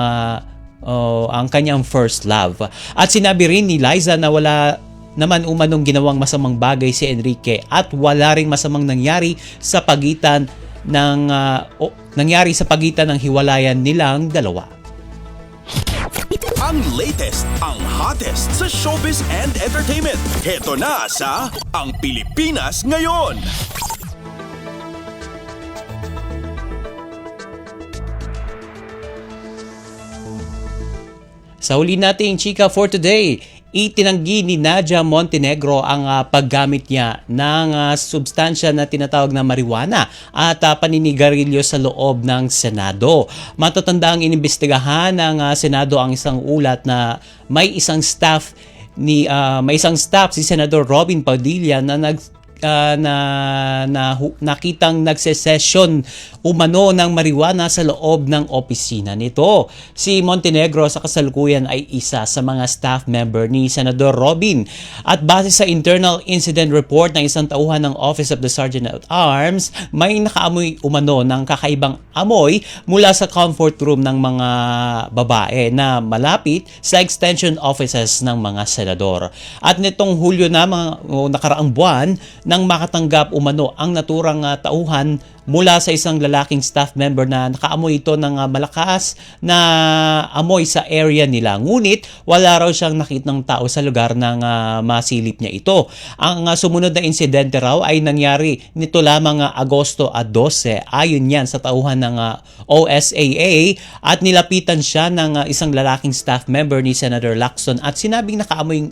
first love. At sinabi rin ni Liza na wala naman umanong ginawang masamang bagay si Enrique at wala ring masamang nangyari sa pagitan ng hiwalayan nilang dalawa. Ang latest, ang hottest sa showbiz and entertainment. Heto na sa Ang Pilipinas Ngayon. Sa huli nating chika for today, itinanggi ni Nadia Montenegro ang paggamit niya ng substansya na tinatawag na marijuana at paninigarilyo sa loob ng Senado. Matatanda ang inimbestigahan ng Senado ang isang ulat na may isang staff si Senador Robin Padilla na nakitang nagsesesyon umano ng marijuana sa loob ng opisina nito. Si Montenegro sa kasalukuyan ay isa sa mga staff member ni Senador Robin. At base sa internal incident report ng isang tauhan ng Office of the Sergeant at Arms, may nakaamoy umano ng kakaibang amoy mula sa comfort room ng mga babae na malapit sa extension offices ng mga senador. At nitong Hulyo na nakaraang buwan, nang makatanggap umano ang naturang tauhan mula sa isang lalaking staff member na nakaamoy ito ng malakas na amoy sa area nila. Ngunit wala raw siyang nakitang tao sa lugar nang masilip niya ito. Ang sumunod na insidente raw ay nangyari nito lamang Agosto 12. Ayon yan sa tauhan ng OSAA at nilapitan siya ng isang lalaking staff member ni Senator Lacson at sinabing nakaamoy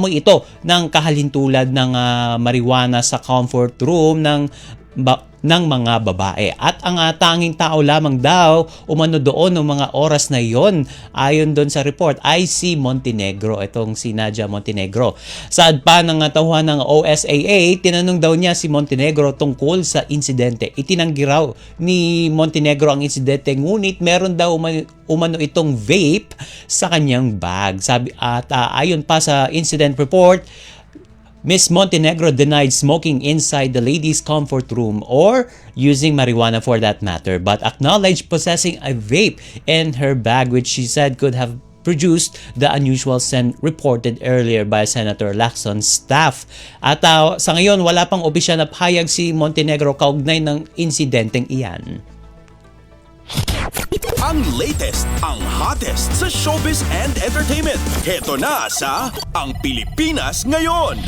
ito ng kahalintulad ng marijuana sa comfort room ng mga babae. At ang tanging tao lamang daw umano doon ng mga oras na yon, ayon doon sa report, ay si Montenegro, itong si Nadia Montenegro. Saad pa ng tauhan ng OSAA, tinanong daw niya si Montenegro tungkol sa insidente. Itinanggi raw ni Montenegro ang insidente, ngunit meron daw umano itong vape sa kanyang bag. Ayon pa sa incident report, Ms. Montenegro denied smoking inside the ladies' comfort room or using marijuana for that matter, but acknowledged possessing a vape in her bag which she said could have produced the unusual scent reported earlier by Senator Lacson's staff. At sa ngayon, wala pang opisyal na pahayag si Montenegro kaugnay ng insidenteng iyan. Ang latest, ang hottest sa showbiz and entertainment. Heto na sa Ang Pilipinas Ngayon.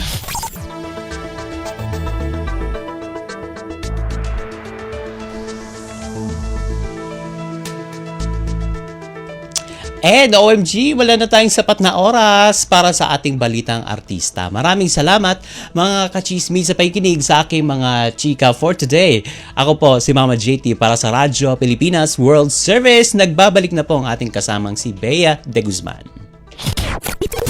And OMG, wala na tayong sapat na oras para sa ating balitang artista. Maraming salamat mga kachismis sa pakikinig sa aking mga chika for today. Ako po si Mama JT para sa Radyo Pilipinas World Service. Nagbabalik na po ang ating kasamang si Bea De Guzman.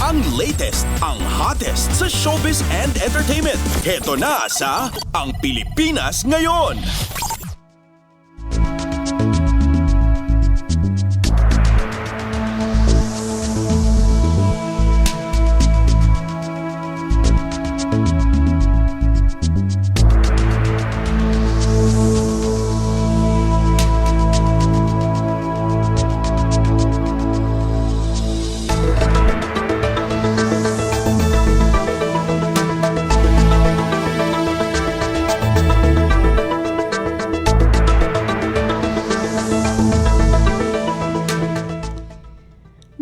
Ang latest, ang hottest sa showbiz and entertainment. Heto na sa Ang Pilipinas Ngayon.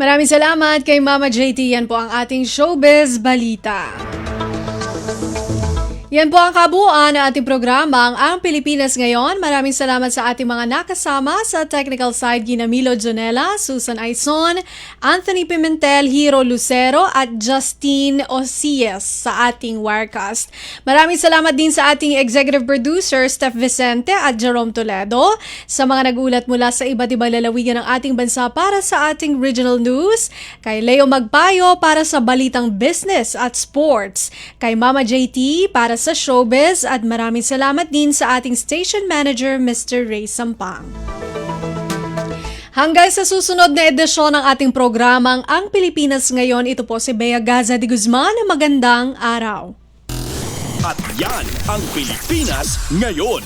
Maraming salamat kay Mama JT. Yan po ang ating showbiz balita. Yan po ang kabuuan ng ating programa, ang Pilipinas Ngayon. Maraming salamat sa ating mga nakasama sa technical side, Gina Milo Jonela, Susan Aison, Anthony Pimentel, Hiro Lucero at Justine Osias sa ating Wirecast. Maraming salamat din sa ating executive producer, Steph Vicente at Jerome Toledo, sa mga nagulat mula sa iba't ibang lalawigan ng ating bansa para sa ating regional news, kay Leo Magpayo para sa balitang business at sports, kay Mama JT para sa showbiz, at maraming salamat din sa ating station manager, Mr. Ray Sampang. Hanggang sa susunod na edisyon ng ating programang Ang Pilipinas Ngayon, ito po si Bea Gaza de Guzman. Magandang araw. At yan ang Pilipinas Ngayon.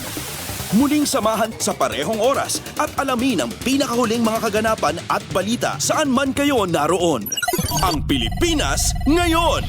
Muling samahan sa parehong oras at alamin ang pinakahuling mga kaganapan at balita saan man kayo naroon. Ang Pilipinas Ngayon.